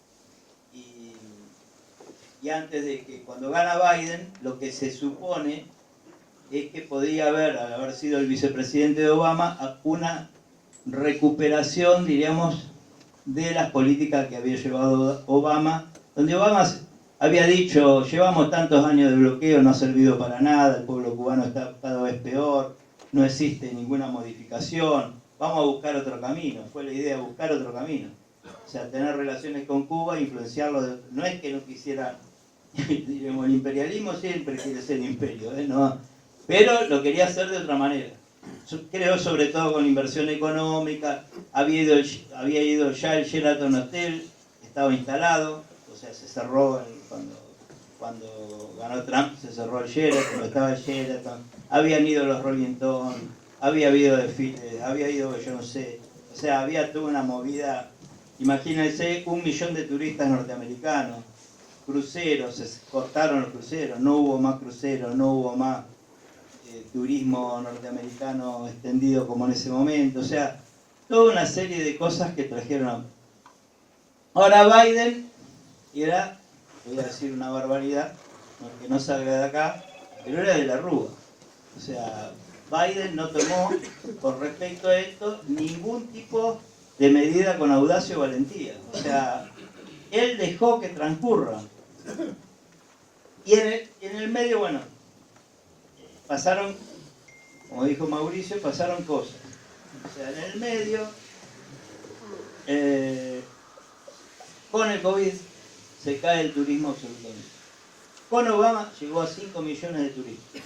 y antes de que cuando gana Biden, lo que se supone es que podría haber, al haber sido el vicepresidente de Obama, una recuperación, diríamos, de las políticas que había llevado Obama, donde Obama había dicho, llevamos tantos años de bloqueo, no ha servido para nada, el pueblo cubano está cada vez peor, no existe ninguna modificación, vamos a buscar otro camino. Fue la idea, buscar otro camino. O sea, tener relaciones con Cuba, influenciarlo. No es que no quisiera, diremos, el imperialismo siempre quiere ser imperio, ¿no? Pero lo quería hacer de otra manera. Creo sobre todo con inversión económica. Había ido ya el Sheraton Hotel, estaba instalado, o sea, se cerró cuando ganó Trump, se cerró el Sheraton, estaba el Sheraton, habían ido los Rolling Stones, había habido desfiles, había ido Beyoncé, o sea, había toda una movida. Imagínense 1 millón de turistas norteamericanos, cruceros, se cortaron los cruceros, no hubo más cruceros, no hubo más turismo norteamericano extendido como en ese momento, o sea, toda una serie de cosas que trajeron. Ahora Biden era, voy a decir una barbaridad, que no salga de acá, pero era de la Rúa. O sea, Biden no tomó, con respecto a esto, ningún tipo de medida con audacia o valentía. O sea, él dejó que transcurra. Y en el medio, bueno, pasaron, como dijo Mauricio, pasaron cosas. O sea, en el medio, con el COVID se cae el turismo absolutamente. Con Obama llegó a 5 millones de turistas.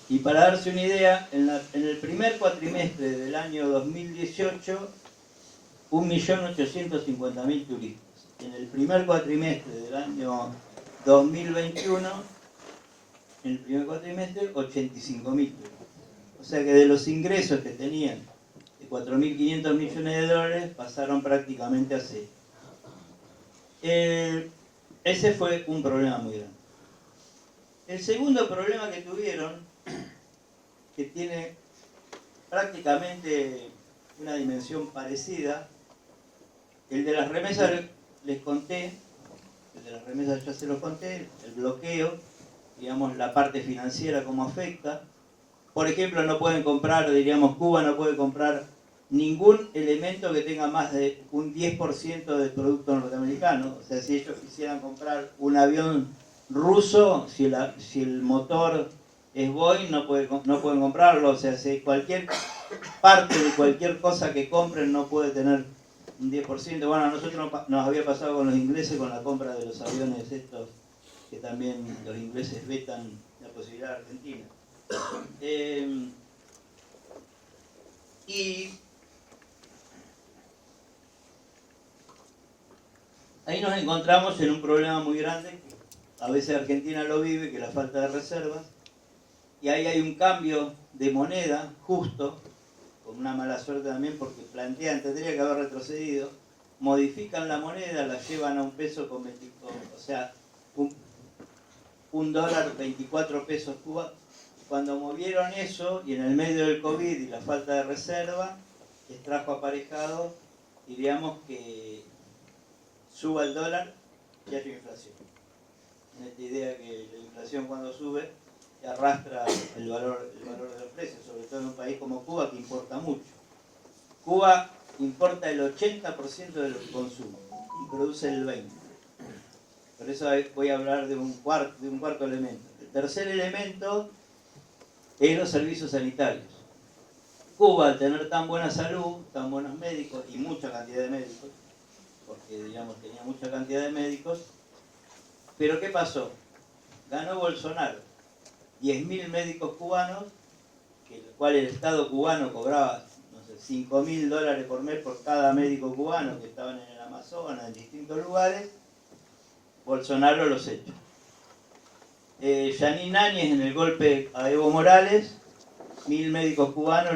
Y para darse una idea, en el primer cuatrimestre del año 2018, 1.850.000 turistas. En el primer cuatrimestre del año 2021, en el primer cuatrimestre, 85.000 turistas. O sea que de los ingresos que tenían de 4.500 millones de dólares, pasaron prácticamente a cero. Ese fue un problema muy grande. El segundo problema que tuvieron, que tiene prácticamente una dimensión parecida, el de las remesas les conté, el de las remesas ya se los conté, el bloqueo, digamos, la parte financiera cómo afecta. Por ejemplo, no pueden comprar, diríamos, Cuba no puede comprar ningún elemento que tenga más de un 10% del producto norteamericano. O sea, si ellos quisieran comprar un avión ruso, si el motor es Boeing, no pueden comprarlo. O sea, si cualquier parte de cualquier cosa que compren no puede tener un 10%. Bueno, a nosotros nos había pasado con los ingleses con la compra de los aviones estos, que también los ingleses vetan la posibilidad de Argentina. Y ahí nos encontramos en un problema muy grande, que a veces Argentina lo vive, que es la falta de reservas, y ahí hay un cambio de moneda justo, con una mala suerte también porque tendría que haber retrocedido, modifican la moneda, la llevan a un peso con 24, o sea, un dólar 24 pesos Cuba. Cuando movieron eso, y en el medio del COVID y la falta de reserva, les trajo aparejado, diríamos, que suba el dólar y haya inflación. En esta idea que la inflación cuando sube arrastra el valor de los precios, sobre todo en un país como Cuba que importa mucho. Cuba importa el 80% de lo que consume y produce el 20%. Por eso voy a hablar de un cuarto elemento. El tercer elemento es los servicios sanitarios. Cuba, al tener tan buena salud, tan buenos médicos y mucha cantidad de médicos, porque digamos tenía mucha cantidad de médicos, pero ¿qué pasó? Ganó Bolsonaro, 10.000 médicos cubanos, que el cual el Estado cubano cobraba, no sé, $5.000 por mes por cada médico cubano que estaban en el Amazonas, en distintos lugares. Bolsonaro los echa. Yanine Áñez en el golpe a Evo Morales, 1.000 médicos cubanos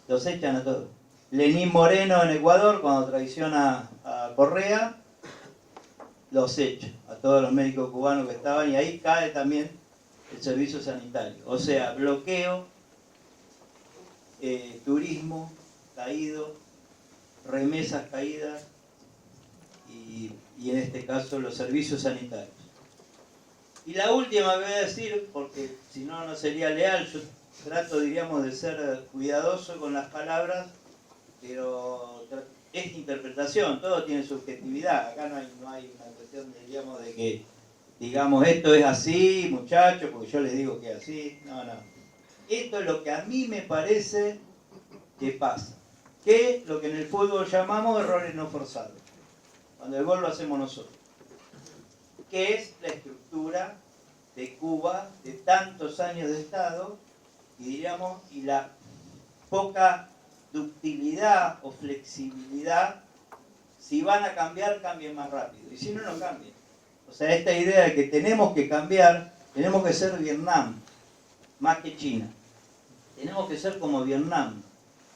los echan a todos. Lenín Moreno en Ecuador, cuando traiciona a Correa, los echa a todos los médicos cubanos que estaban, y ahí cae también el servicio sanitario. O sea, bloqueo, turismo caído, remesas caídas y en este caso los servicios sanitarios. Y la última que voy a decir, porque si no, no sería leal, yo trato, diríamos, de ser cuidadoso con las palabras, pero es interpretación, todo tiene subjetividad. Acá no hay una cuestión, diríamos, de que digamos esto es así, muchachos, porque yo les digo que es así. No. Esto es lo que a mí me parece que pasa. Que lo que en el fútbol llamamos errores no forzados. Cuando el gol lo hacemos nosotros. Que es la estructura de Cuba de tantos años de Estado y diríamos, y la poca ductilidad o flexibilidad. Si van a cambiar, cambien más rápido, y si no, no cambien. O sea, esta idea de que tenemos que cambiar, tenemos que ser Vietnam más que China, tenemos que ser como Vietnam,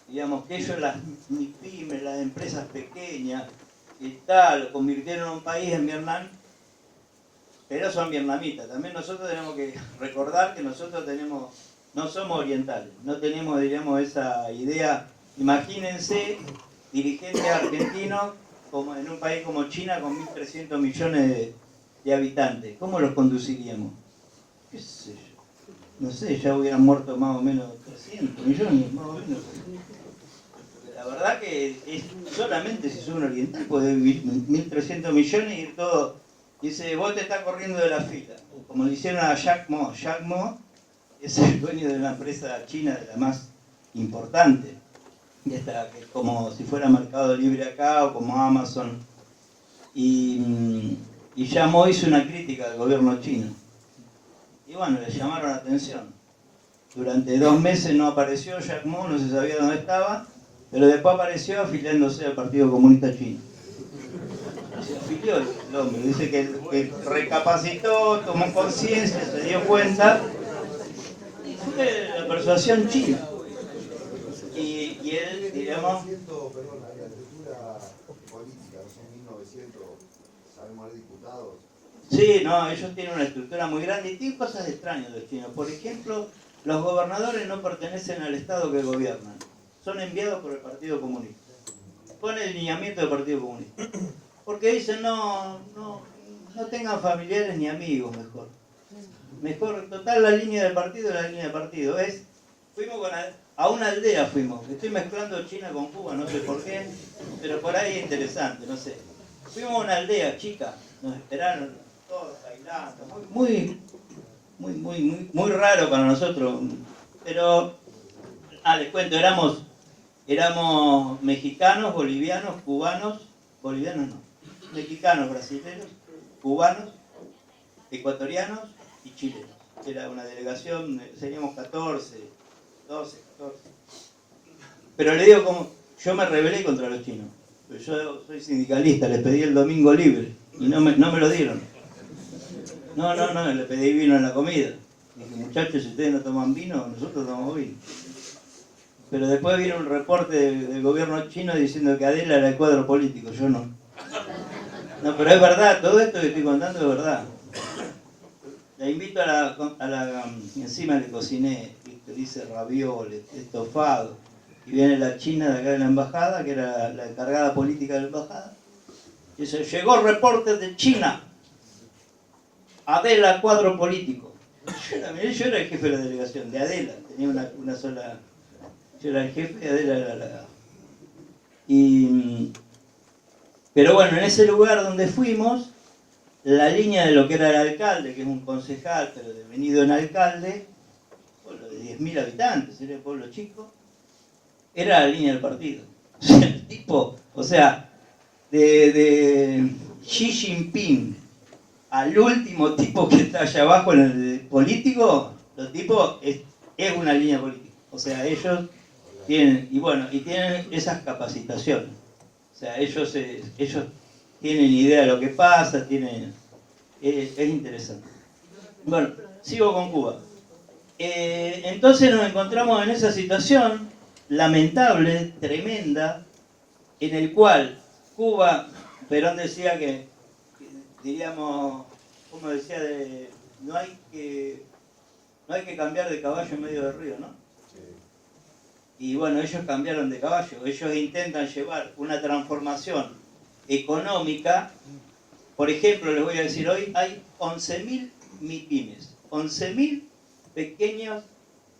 digamos que ellos, las MIPYMES, las empresas pequeñas y tal, lo convirtieron en un país en Vietnam, pero son vietnamitas. También nosotros tenemos que recordar que nosotros no somos orientales, no tenemos, diríamos, esa idea. Imagínense dirigentes argentinos como en un país como China con 1.300 millones de habitantes. ¿Cómo los conduciríamos? ¿Qué sé yo? No sé, ya hubieran muerto más o menos 300 millones, más o menos. La verdad que es, solamente si sos un oriental puede vivir 1.300 millones y ir todo. Dice, vos te estás corriendo de la fila. Como le hicieron a Jack Ma. Jack Ma es el dueño de una empresa china, de la más importante. Y esta, que es como si fuera Mercado Libre acá o como Amazon. Y Jack Ma hizo una crítica al gobierno chino. Y bueno, le llamaron la atención. Durante 2 meses no apareció Jack Ma, no se sabía dónde estaba, pero después apareció afiliándose al Partido Comunista Chino. Se afilió el hombre, dice que recapacitó, tomó conciencia, se dio cuenta, y fue la persuasión china. Y él, diríamos... Perdón, la estructura política, son 1900, sabemos de diputados. Sí, no, ellos tienen una estructura muy grande y tienen cosas extrañas los chinos. Por ejemplo, los gobernadores no pertenecen al Estado que gobiernan, son enviados por el Partido Comunista, con el lineamiento del Partido Comunista. Porque dicen, no tengan familiares ni amigos, mejor, total, la línea del partido es la línea del partido. Fuimos a una aldea, estoy mezclando China con Cuba, no sé por qué, pero por ahí es interesante, no sé. Fuimos a una aldea chica, nos esperaron todos bailando, muy raro para nosotros, pero, les cuento, éramos mexicanos, bolivianos, cubanos, bolivianos no, mexicanos, brasileños, cubanos, ecuatorianos y chilenos. Era una delegación, seríamos 12, 14. Pero le digo, como yo me rebelé contra los chinos. Pero yo soy sindicalista, les pedí el domingo libre y no me lo dieron. No, le pedí vino en la comida. Dije, muchachos, si ustedes no toman vino, nosotros tomamos vino. Pero después vino un reporte del gobierno chino diciendo que Adela era el cuadro político, yo no. No, pero es verdad, todo esto que estoy contando es verdad. La invito a la encima le cociné, que dice ravioles, estofado. Y viene la china de acá de la embajada, que era la encargada política de la embajada. Y dice, llegó reporte de China. Adela, cuadro político. Yo era el jefe de la delegación, de Adela, tenía una sola. Yo era el jefe, Adela era la delegada. Pero bueno, en ese lugar donde fuimos, la línea de lo que era el alcalde, que es un concejal, pero devenido en alcalde, pueblo de 10.000 habitantes, era un pueblo chico, era la línea del partido. O sea, el tipo, o sea, de Xi Jinping al último tipo que está allá abajo en el político, los tipos es una línea política. O sea, ellos tienen, y bueno, y tienen esas capacitaciones. O sea, ellos tienen idea de lo que pasa, es interesante. Bueno, sigo con Cuba. Entonces nos encontramos en esa situación lamentable, tremenda, en el cual Cuba, Perón decía que diríamos, como decía, no hay que cambiar de caballo en medio del río, ¿no? Y bueno, ellos cambiaron de caballo, ellos intentan llevar una transformación económica. Por ejemplo, les voy a decir, hoy hay 11.000 MIPYMES, 11.000 pequeños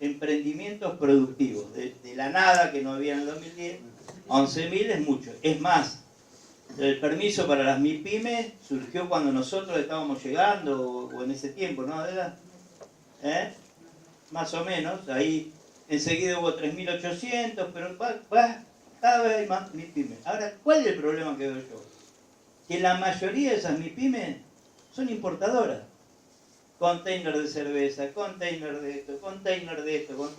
emprendimientos productivos, de la nada que no había en el 2010, 11.000 es mucho. Es más, el permiso para las MIPYMES surgió cuando nosotros estábamos llegando, o en ese tiempo, ¿no? Más o menos, ahí enseguida hubo 3.800, pero cada vez hay más MIPYMES. Ahora, ¿cuál es el problema que veo yo? Que la mayoría de esas MIPYMES son importadoras. Container de cerveza, container de esto, container de esto,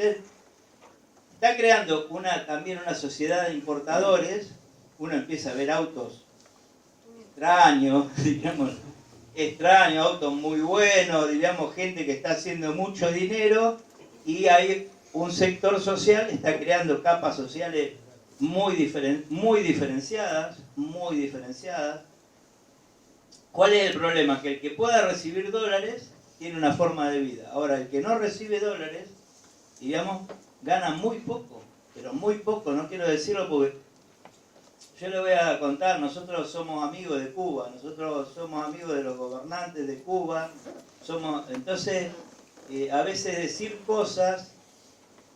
Está creando también una sociedad de importadores. Uno empieza a ver autos extraños, autos muy buenos, gente que está haciendo mucho dinero, y hay un sector social que está creando capas sociales muy diferenciadas. ¿Cuál es el problema? Que el que pueda recibir dólares tiene una forma de vida. Ahora, el que no recibe dólares, gana muy poco, pero muy poco. No quiero decirlo porque yo le voy a contar, nosotros somos amigos de Cuba, nosotros somos amigos de los gobernantes de Cuba, entonces, a veces decir cosas,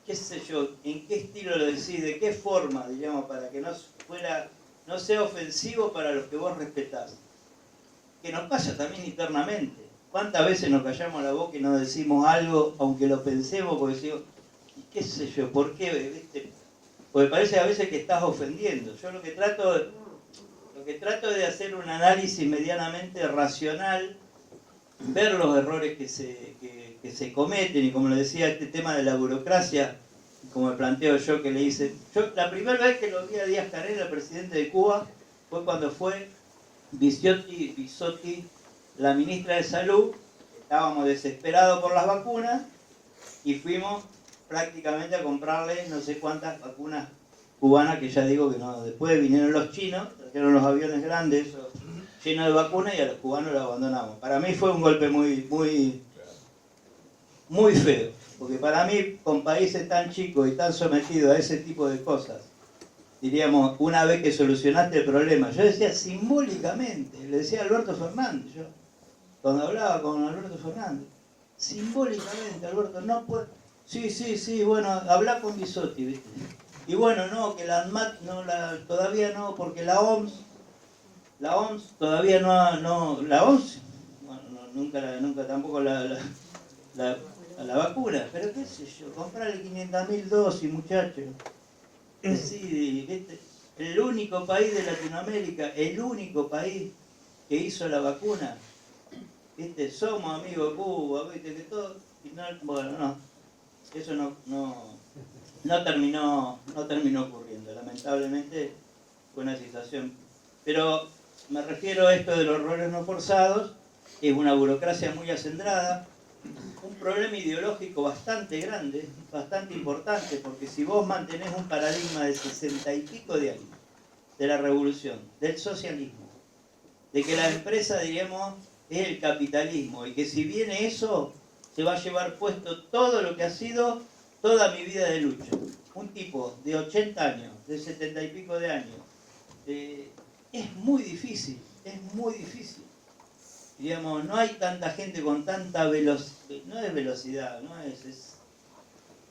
qué sé yo, en qué estilo lo decís, de qué forma, para que no sea ofensivo para los que vos respetás. Que nos pasa también internamente. ¿Cuántas veces nos callamos la boca y no decimos algo, aunque lo pensemos, porque decimos, qué sé yo, ¿por qué? ¿Viste? Porque parece a veces que estás ofendiendo. Yo lo que trato es de hacer un análisis medianamente racional, ver los errores que se cometen, y como le decía, este tema de la burocracia, como me planteo yo, que le hice. Yo la primera vez que lo vi a Díaz-Canel, el presidente de Cuba, fue cuando fue Bisotti, la ministra de Salud. Estábamos desesperados por las vacunas y fuimos prácticamente a comprarle no sé cuántas vacunas cubanas, que ya digo que no. Después vinieron los chinos, trajeron los aviones grandes llenos de vacunas, y a los cubanos los abandonamos. Para mí fue un golpe muy feo, porque para mí, con países tan chicos y tan sometidos a ese tipo de cosas, diríamos, una vez que solucionaste el problema, yo decía simbólicamente, le decía a Alberto Fernández, yo cuando hablaba con Alberto Fernández, simbólicamente, Alberto, no puede, sí, bueno, habla con Bisotti, ¿viste? Y bueno, no, que la ANMAT todavía no, porque la OMS todavía no, la OMS, bueno, nunca tampoco la vacuna, pero qué sé yo, comprarle 500.000 dosis, muchachos. Sí, ¿viste? El único país de Latinoamérica, el único país que hizo la vacuna, ¿viste? Somos amigos de Cuba, ¿viste? Que todo, y no, bueno, no, eso no terminó ocurriendo, lamentablemente fue una situación. Pero me refiero a esto de los roles no forzados, es una burocracia muy acendrada, un problema ideológico bastante grande, bastante importante, porque si vos mantenés un paradigma de 60 y pico de años, de la revolución, del socialismo, de que la empresa, diríamos, es el capitalismo, y que si viene eso, se va a llevar puesto todo lo que ha sido toda mi vida de lucha. Un tipo de 80 años, de 70 y pico de años, es muy difícil, Diríamos, no hay tanta gente con tanta velocidad, no es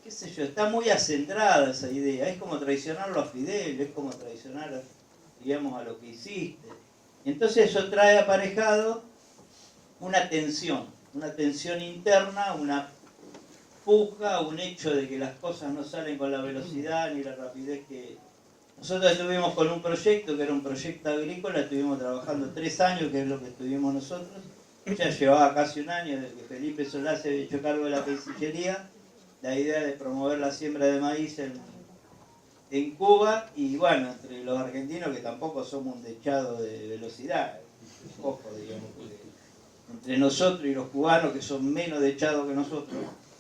qué sé yo, está muy acendrada esa idea. Es como traicionarlo a Fidel, es como traicionar, digamos, a lo que hiciste. Entonces eso trae aparejado una tensión interna, una puja, un hecho de que las cosas no salen con la velocidad ni la rapidez que... Nosotros estuvimos con un proyecto que era un proyecto agrícola, estuvimos trabajando 3 años, que es lo que estuvimos nosotros. Ya llevaba casi un año desde que Felipe Solá se había hecho cargo de la Cancillería, la idea de promover la siembra de maíz en Cuba, y bueno, entre los argentinos, que tampoco somos un dechado de velocidad, un poco, digamos, porque entre nosotros y los cubanos, que son menos dechados que nosotros,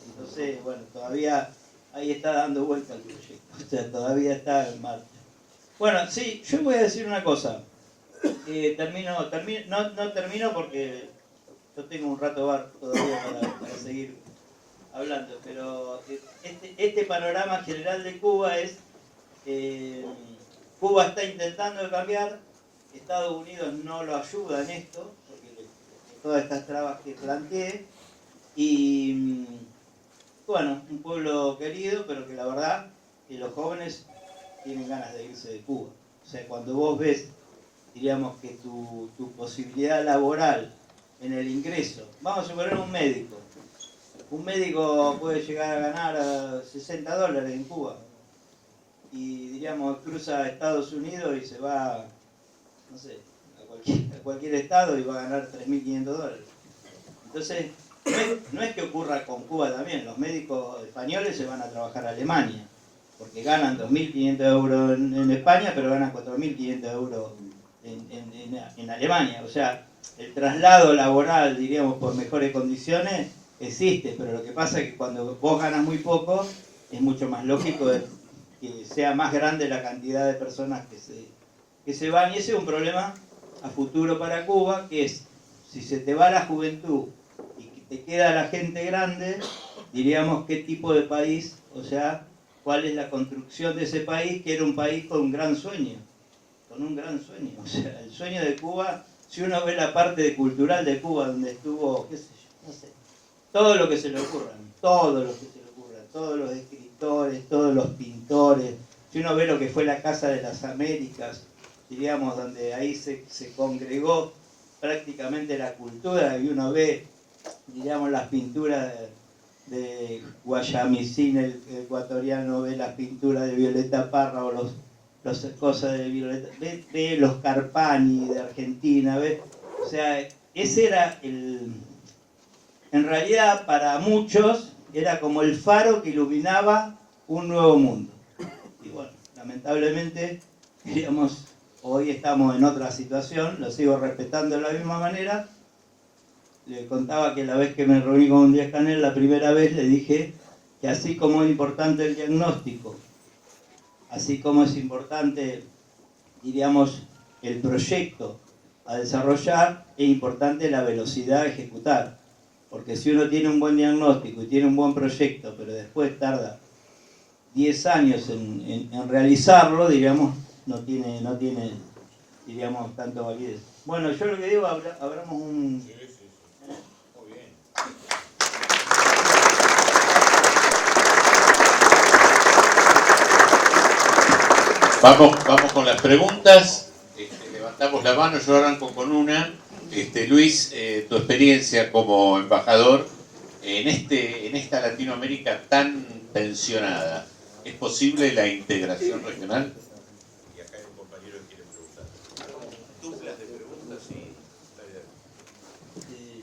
entonces, bueno, todavía ahí está dando vuelta el proyecto, o sea, todavía está en marcha. Bueno, sí, yo voy a decir una cosa, no termino porque yo tengo un rato todavía para seguir hablando, pero este panorama general de Cuba es, Cuba está intentando cambiar, Estados Unidos no lo ayuda en esto, porque todas estas trabas que planteé, y bueno, un pueblo querido, pero que la verdad que los jóvenes tienen ganas de irse de Cuba. O sea, cuando vos ves, diríamos, que tu posibilidad laboral en el ingreso, vamos a suponer un médico puede llegar a ganar $60 en Cuba, y diríamos cruza a Estados Unidos y se va, no sé, a cualquier estado y va a ganar $3.500. Entonces, no es que ocurra con Cuba también, los médicos españoles se van a trabajar a Alemania, porque ganan 2.500 euros en España, pero ganan 4.500 euros en Alemania. O sea, el traslado laboral, diríamos, por mejores condiciones, existe, pero lo que pasa es que cuando vos ganas muy poco, es mucho más lógico que sea más grande la cantidad de personas que se van, y ese es un problema a futuro para Cuba, que es, si se te va la juventud y que te queda la gente grande, diríamos, qué tipo de país, o sea, cuál es la construcción de ese país, que era un país con un gran sueño, o sea, el sueño de Cuba, si uno ve la parte cultural de Cuba, donde estuvo, qué sé yo, no sé, todo lo que se le ocurra, todos los escritores, todos los pintores, si uno ve lo que fue la Casa de las Américas, diríamos, donde ahí se congregó prácticamente la cultura, y uno ve, diríamos, las pinturas de Guayamicín, el ecuatoriano, ve las pinturas de Violeta Parra, o los cosas de Violeta, ve los Carpani de Argentina, ve, o sea, ese era en realidad para muchos era como el faro que iluminaba un nuevo mundo. Y bueno, lamentablemente, digamos, hoy estamos en otra situación, lo sigo respetando de la misma manera. Le contaba que la vez que me reuní con Díaz-Canel, la primera vez, le dije que así como es importante el diagnóstico, así como es importante, diríamos, el proyecto a desarrollar, es importante la velocidad a ejecutar. Porque si uno tiene un buen diagnóstico y tiene un buen proyecto, pero después tarda 10 años en realizarlo, digamos, no tiene, diríamos, tanto validez. Bueno, yo lo que digo, abramos un... Sí, sí, sí. Muy bien. Vamos con las preguntas. Levantamos la mano, yo arranco con una. Luis, tu experiencia como embajador en esta Latinoamérica tan tensionada, ¿es posible la integración regional? Y acá hay un compañero que quiere preguntar. Duplas de preguntas y...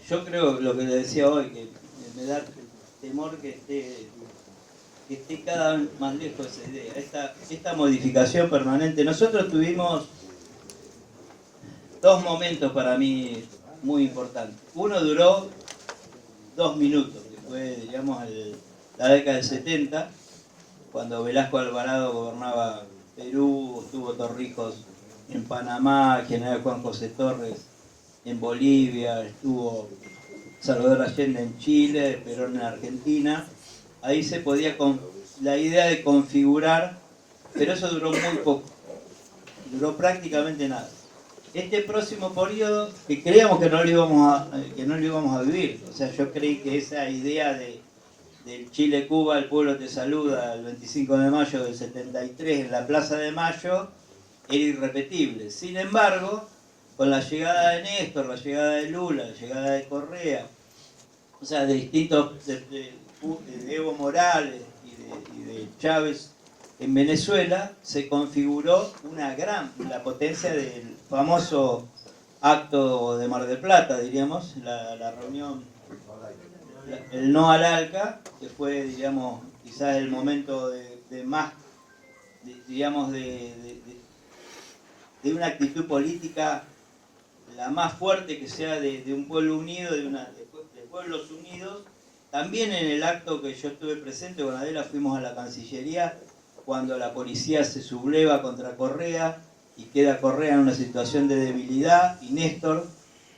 Yo creo lo que le decía hoy, que me da temor que esté cada vez más lejos esa idea, esta modificación permanente. Nosotros tuvimos 2 momentos para mí muy importantes. Uno duró 2 minutos, que fue, digamos, la década del 70, cuando Velasco Alvarado gobernaba Perú, estuvo Torrijos en Panamá, General Juan José Torres en Bolivia, estuvo Salvador Allende en Chile, Perón en Argentina. Ahí se podía, la idea de configurar, pero eso duró muy poco, duró prácticamente nada. Este próximo periodo, que creíamos que no lo íbamos a vivir, o sea, yo creí que esa idea de del Chile-Cuba, el pueblo te saluda el 25 de mayo del 73 en la Plaza de Mayo, era irrepetible. Sin embargo, con la llegada de Néstor, la llegada de Lula, la llegada de Correa, o sea, de distintos, de Evo Morales y de Chávez en Venezuela, se configuró la potencia del famoso acto de Mar del Plata, diríamos, la reunión, el no al ALCA, que fue, digamos, quizás el momento de más, digamos, de una actitud política la más fuerte que sea de un pueblo unido, de pueblos unidos. También en el acto que yo estuve presente con Adela fuimos a la Cancillería cuando la policía se subleva contra Correa y queda Correa en una situación de debilidad, y Néstor,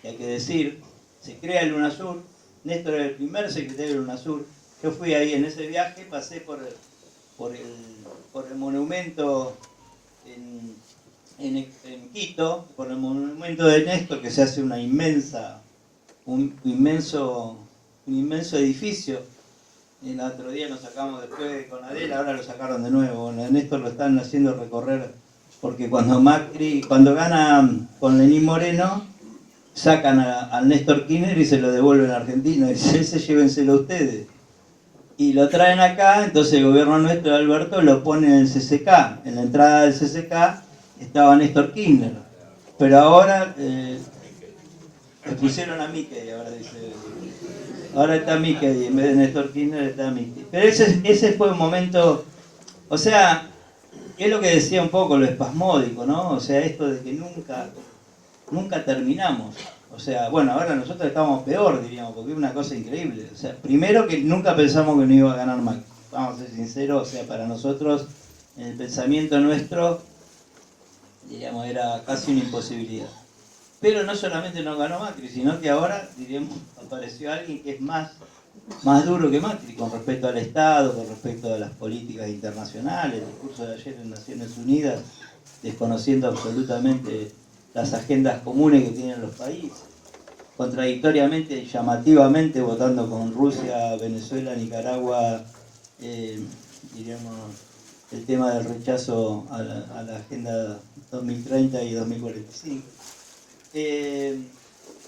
que hay que decir, se crea el UNASUR. Néstor era el primer secretario del UNASUR. Yo fui ahí en ese viaje, pasé por el monumento en Quito, por el monumento de Néstor, que se hace un inmenso edificio. El otro día nos sacamos después con Adela, ahora lo sacaron de nuevo. Bueno, Néstor lo están haciendo recorrer, porque cuando gana con Lenín Moreno, sacan al Néstor Kirchner y se lo devuelven a Argentina. Dice, ese llévenselo ustedes. Y lo traen acá, entonces el gobierno nuestro de Alberto lo pone en el CCK. En la entrada del CCK estaba Néstor Kirchner. Pero ahora le pusieron a Mickey, ahora dice. Ahora está Mickey, en vez de Néstor Kirchner está Mickey. Pero ese fue un momento, o sea, es lo que decía un poco lo espasmódico, ¿no? O sea, esto de que nunca terminamos. O sea, bueno, ahora nosotros estamos peor, diríamos, porque es una cosa increíble. O sea, primero que nunca pensamos que no iba a ganar Macri. Vamos a ser sinceros, o sea, para nosotros, en el pensamiento nuestro, diríamos, era casi una imposibilidad. Pero no solamente no ganó Macri, sino que ahora, diríamos, apareció alguien que es más duro que Macri con respecto al Estado, con respecto a las políticas internacionales. El discurso de ayer en Naciones Unidas, desconociendo absolutamente las agendas comunes que tienen los países, contradictoriamente y llamativamente votando con Rusia, Venezuela, Nicaragua, diríamos, el tema del rechazo a la Agenda 2030 y 2045.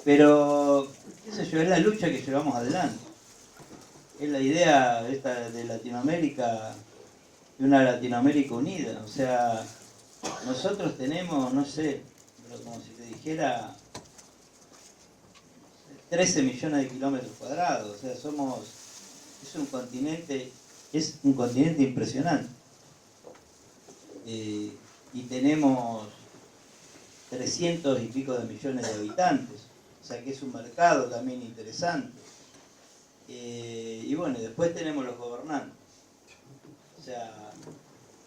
Pero, qué sé yo, es la lucha que llevamos adelante. Es la idea esta de Latinoamérica, de una Latinoamérica unida. O sea, nosotros tenemos, no sé, pero como si te dijera, 13 millones de kilómetros cuadrados. O sea, es un continente impresionante. Y tenemos 300 y pico de millones de habitantes, o sea que es un mercado también interesante. Y bueno, después tenemos los gobernantes, o sea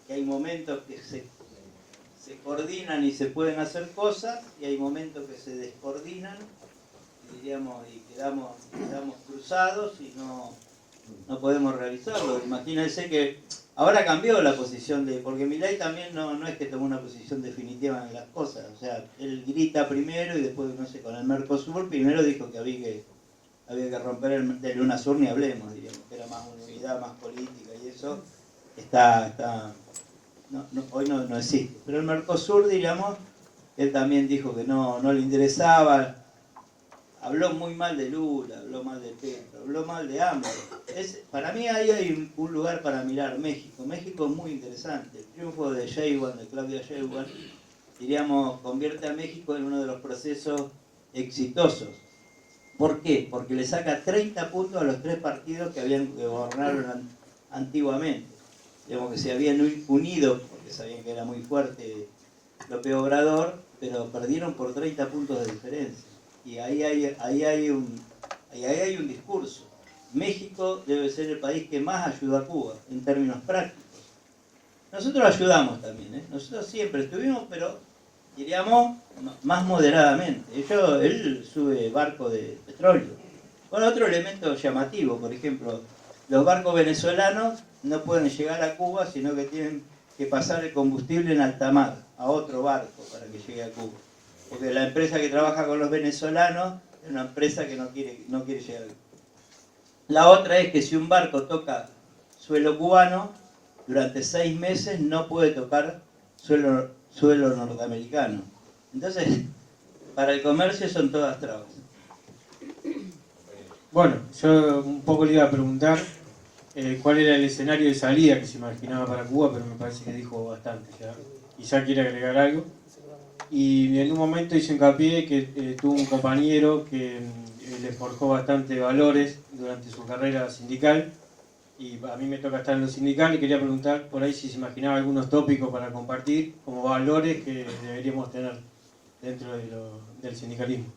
que hay momentos que se coordinan y se pueden hacer cosas, y hay momentos que se descoordinan, diríamos, y quedamos cruzados y no podemos realizarlo. Imagínense que ahora cambió la posición porque Milei también no es que tomó una posición definitiva en las cosas. O sea, él grita primero y después, no sé, con el Mercosur, primero dijo que había que romper el UNASUR, ni hablemos, diríamos, que era más una unidad, más política, y eso hoy no existe. Pero el Mercosur, diríamos, él también dijo que no le interesaba. Habló muy mal de Lula, habló mal de Petro, habló mal de AMLO. Para mí ahí hay un lugar para mirar México. México es muy interesante. El triunfo de Claudia Sheinbaum, diríamos, convierte a México en uno de los procesos exitosos. ¿Por qué? Porque le saca 30 puntos a los 3 partidos que gobernaron antiguamente. Digamos que se habían unido, porque sabían que era muy fuerte López Obrador, pero perdieron por 30 puntos de diferencia. Y ahí hay un discurso. México debe ser el país que más ayuda a Cuba en términos prácticos. Nosotros ayudamos también, ¿eh? Nosotros siempre estuvimos, pero diríamos más moderadamente. Él sube barco de petróleo. Bueno, otro elemento llamativo, por ejemplo, los barcos venezolanos no pueden llegar a Cuba, sino que tienen que pasar el combustible en alta mar a otro barco para que llegue a Cuba. Porque la empresa que trabaja con los venezolanos es una empresa que no quiere llegar. La otra es que si un barco toca suelo cubano, durante 6 meses no puede tocar suelo norteamericano. Entonces, para el comercio son todas trabas. Bueno, yo un poco le iba a preguntar cuál era el escenario de salida que se imaginaba para Cuba, pero me parece que dijo bastante ya. Quizá quiere agregar algo. Y en un momento hizo hincapié que tuvo un compañero que le forjó bastante valores durante su carrera sindical, y a mí me toca estar en lo sindical, y quería preguntar por ahí si se imaginaba algunos tópicos para compartir como valores que deberíamos tener dentro del sindicalismo.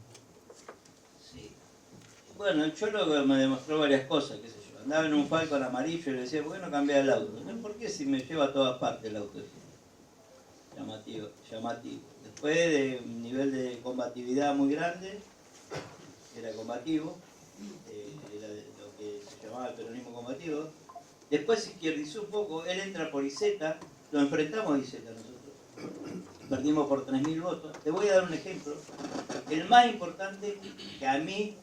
Sí. Bueno, el Cholo me demostró varias cosas, qué sé yo. Andaba en un Falcon amarillo y le decía, ¿por qué no cambias el auto? No, ¿por qué si me lleva a todas partes el auto? Llamativo, llamativo. Después de un nivel de combatividad muy grande, era combativo, era de lo que se llamaba el peronismo combativo. Después se izquierdizó un poco, él entra por Iseta, lo enfrentamos a Iseta nosotros. Perdimos por 3.000 votos. Te voy a dar un ejemplo. El más importante que a mí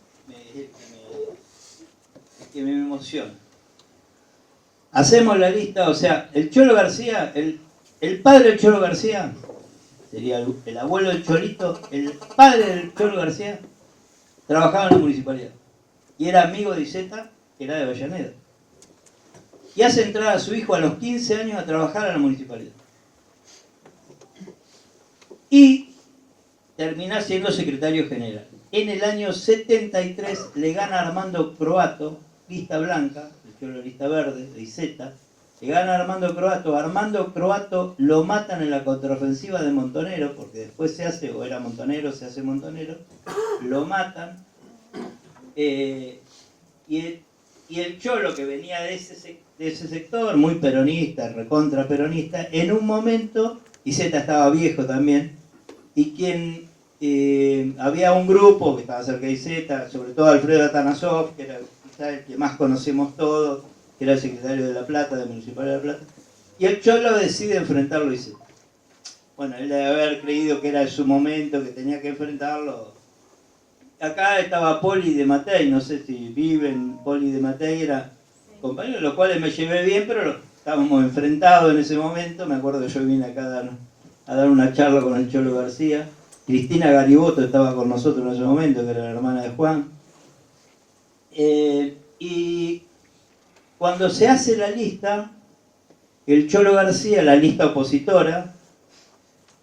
me emociona. Hacemos la lista, o sea, el Cholo García, el padre del Cholo García, sería el abuelo del Cholito, el padre del Cholo García, trabajaba en la municipalidad. Y era amigo de Iseta, que era de Avellaneda. Y hace entrar a su hijo a los 15 años a trabajar en la municipalidad. Y termina siendo secretario general. En el año 73 le gana a Armando Croato, lista blanca, el Cholo lista verde, de Iseta, le gana a Armando Croato. Armando Croato lo matan en la contraofensiva de Montonero, porque después se hace, o era Montonero, se hace Montonero, lo matan. Y el Cholo, que venía de ese sector, muy peronista, recontra peronista, en un momento, Iseta estaba viejo también, y había un grupo que estaba cerca de Iseta, sobre todo Alfredo Atanasov, que era quizá el que más conocemos todos, que era el secretario de La Plata, de Municipalidad de La Plata, y el Cholo decide enfrentarlo a Iseta. Bueno, él debe haber creído que era su momento, que tenía que enfrentarlo. Acá estaba Poli de Matei, no sé si viven, Poli de Matei era compañero, de los cuales me llevé bien, pero estábamos enfrentados en ese momento. Me acuerdo que yo vine acá a dar una charla con el Cholo García. Cristina Gariboto estaba con nosotros en ese momento, que era la hermana de Juan. Y cuando se hace la lista, el Cholo García, la lista opositora,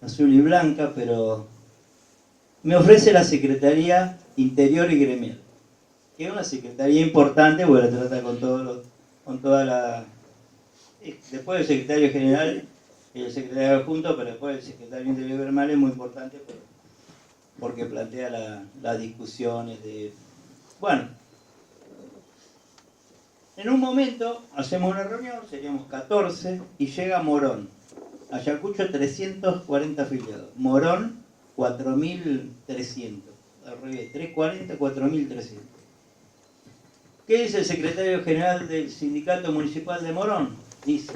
azul y blanca, pero me ofrece la Secretaría Interior y Gremial, que es una secretaría importante, porque la trata con toda la... Después del secretario general y el secretario adjunto, pero después el secretario Interior y Gremial es muy importante porque plantea las discusiones de... Bueno, en un momento hacemos una reunión, seríamos 14, y llega Morón. Ayacucho 340 afiliados. Morón 4.300. Al revés, 340, 4.300. ¿Qué dice el secretario general del Sindicato Municipal de Morón? Dice,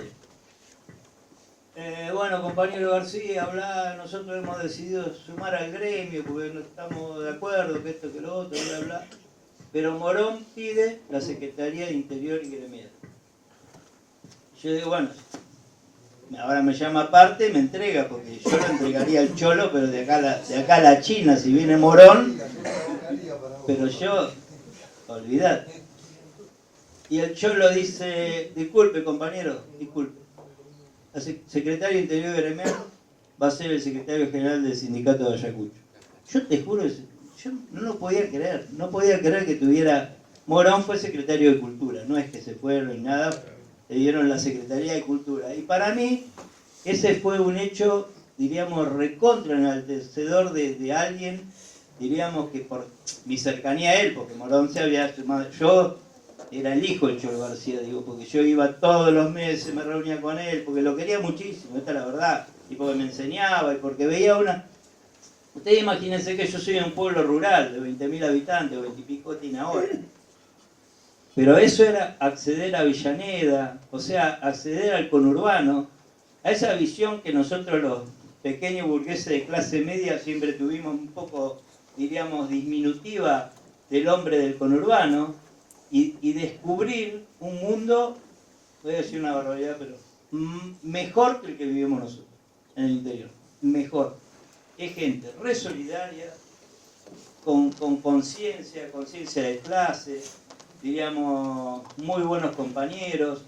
bueno, compañero García, nosotros hemos decidido sumar al gremio porque no estamos de acuerdo, que esto, que lo otro, bla, bla. Pero Morón pide la Secretaría de Interior y Gremial. Yo digo, bueno, ahora me llama aparte, me entrega, porque yo lo entregaría al Cholo, pero de acá a la China, si viene Morón, pero yo, olvidate. Y el Cholo dice, disculpe compañero, disculpe. El secretario de Interior y Gremial va a ser el secretario general del sindicato de Ayacucho. Yo te juro, yo no lo podía creer, no podía creer que tuviera... Morón fue secretario de Cultura, no es que se fueron y nada, le dieron la Secretaría de Cultura. Y para mí, ese fue un hecho, diríamos, recontra enaltecedor de alguien, diríamos que por mi cercanía a él, porque Morón se había sumado, yo era el hijo del Cholo García, digo, porque yo iba todos los meses, me reunía con él, porque lo quería muchísimo, esta es la verdad, y porque me enseñaba, y porque veía una... Ustedes imagínense que yo soy de un pueblo rural, de 20.000 habitantes, o 20 y pico tiene ahora. Pero eso era acceder a Avellaneda, o sea, acceder al conurbano, a esa visión que nosotros los pequeños burgueses de clase media siempre tuvimos un poco, diríamos, disminutiva del hombre del conurbano. y descubrir un mundo, voy a decir una barbaridad, pero mejor que el que vivimos nosotros, en el interior. Mejor. Es gente re solidaria, con conciencia de clase, diríamos, muy buenos compañeros.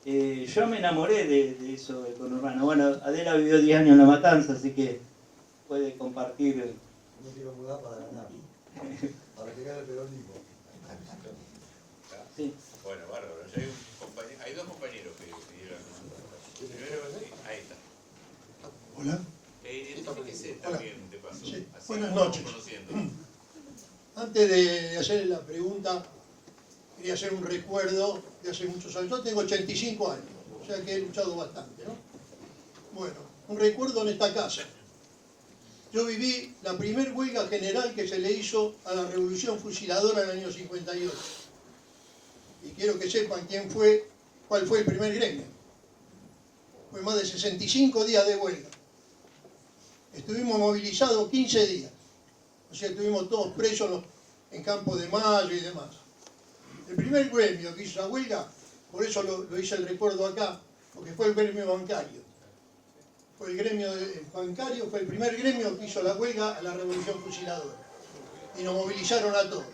Yo me enamoré de eso del conurbano. Bueno, Adela vivió 10 años en La Matanza, así que puede compartir. No quiero mudar para ganar, para que gane el peronismo. Sí. Bueno, bárbaro. Hay dos compañeros que pidieron. Primero, ahí está. Hola. Identifíquese también, de paso. Sí. Así Buenas nos vamos noches. conociendo. Antes de hacer la pregunta, quería hacer un recuerdo de hace muchos años. Yo tengo 85 años, o sea que he luchado bastante, ¿no? Bueno, un recuerdo en esta casa. Yo viví la primer huelga general que se le hizo a la Revolución Fusiladora en el año 58. Y quiero que sepan cuál fue el primer gremio. Fue más de 65 días de huelga. Estuvimos movilizados 15 días. O sea, estuvimos todos presos en Campo de Mayo y demás. El primer gremio que hizo la huelga, por eso lo hice el recuerdo acá, porque fue el gremio bancario. Fue el gremio bancario, fue el primer gremio que hizo la huelga a la Revolución Fusiladora. Y nos movilizaron a todos.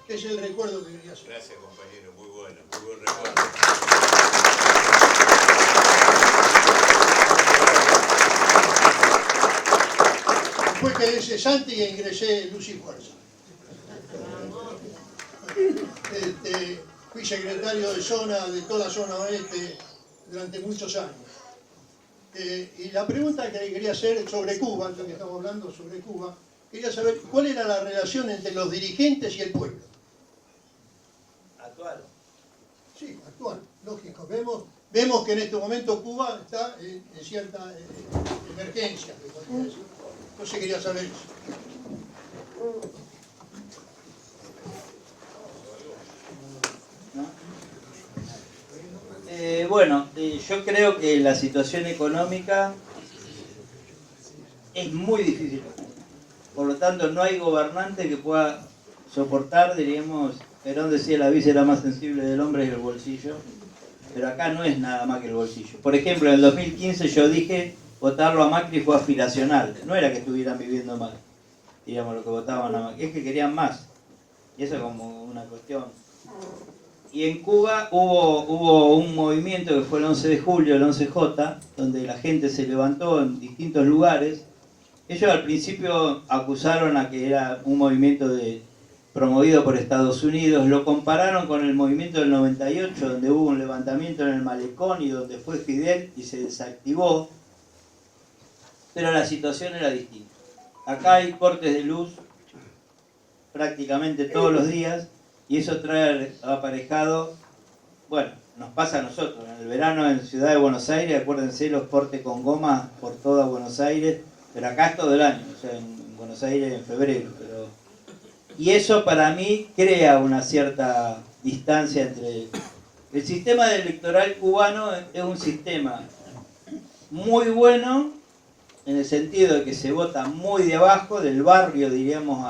Ese es el recuerdo que quería hacer. Gracias, compañero. Muy bueno. Muy buen recuerdo. Después quedé cesante y ingresé Luz y Fuerza. Fui secretario de toda la zona oeste durante muchos años. Y la pregunta que quería hacer sobre Cuba, ya que estamos hablando sobre Cuba, quería saber cuál era la relación entre los dirigentes y el pueblo. Actual. Sí, actual, lógico. Vemos que en este momento Cuba está en cierta emergencia. Entonces quería saber eso. Bueno, yo creo que la situación económica es muy difícil. Por lo tanto, no hay gobernante que pueda soportar, diríamos, Perón decía la víscera más sensible del hombre es el bolsillo, pero acá no es nada más que el bolsillo. Por ejemplo, en el 2015 yo dije, votarlo a Macri fue aspiracional, no era que estuvieran viviendo mal, digamos, lo que votaban a Macri, es que querían más, y eso es como una cuestión. Y en Cuba hubo un movimiento que fue el 11 de julio, el 11J, donde la gente se levantó en distintos lugares. Ellos al principio acusaron a que era un movimiento promovido por Estados Unidos, lo compararon con el movimiento del 98, donde hubo un levantamiento en el Malecón y donde fue Fidel y se desactivó, pero la situación era distinta. Acá hay cortes de luz prácticamente todos los días, y eso trae aparejado, bueno, nos pasa a nosotros, en el verano en Ciudad de Buenos Aires, acuérdense los cortes con goma por toda Buenos Aires, pero acá es todo el año, o sea, en Buenos Aires en febrero, y eso para mí crea una cierta distancia entre... El sistema electoral cubano es un sistema muy bueno, en el sentido de que se vota muy de abajo, del barrio, diríamos,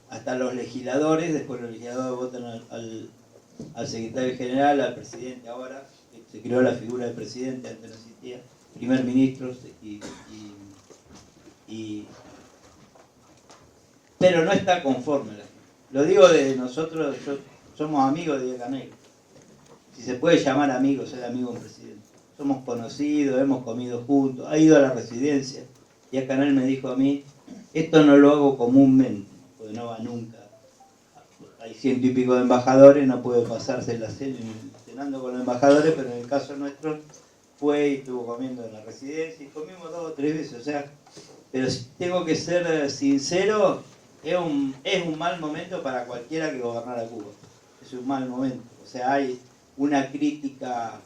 hasta los legisladores. Después los legisladores votan al secretario general, al presidente ahora, se creó la figura del presidente, antes no existía, primer ministro, pero no está conforme la gente. Lo digo de nosotros, somos amigos de Canel. Si se puede llamar amigos, ser amigo de un presidente. Somos conocidos, hemos comido juntos, ha ido a la residencia. Y a Canel me dijo a mí, esto no lo hago comúnmente, porque no va nunca. Hay 100 y pico de embajadores, no puede pasarse la cena cenando con los embajadores, pero en el caso nuestro fue y estuvo comiendo en la residencia y comimos 2 o 3 veces. O sea, pero si tengo que ser sincero, es un mal momento para cualquiera que gobernara Cuba. Es un mal momento. O sea, hay una crítica,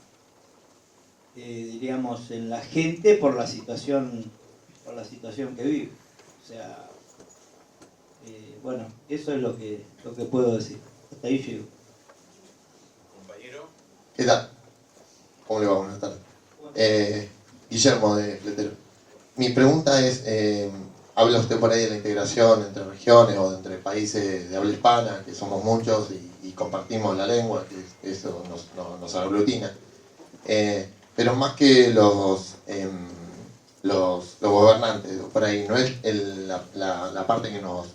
diríamos, en la gente por la situación que vive. O sea, bueno, eso es lo que puedo decir. Hasta ahí llego. Compañero. ¿Qué tal? ¿Cómo le va? Buenas tardes. Guillermo de Fletero. Mi pregunta es, habla usted por ahí de la integración entre regiones o entre países de habla hispana, que somos muchos y compartimos la lengua, que eso nos aglutina. Pero más que los gobernantes, por ahí, no es la parte que nos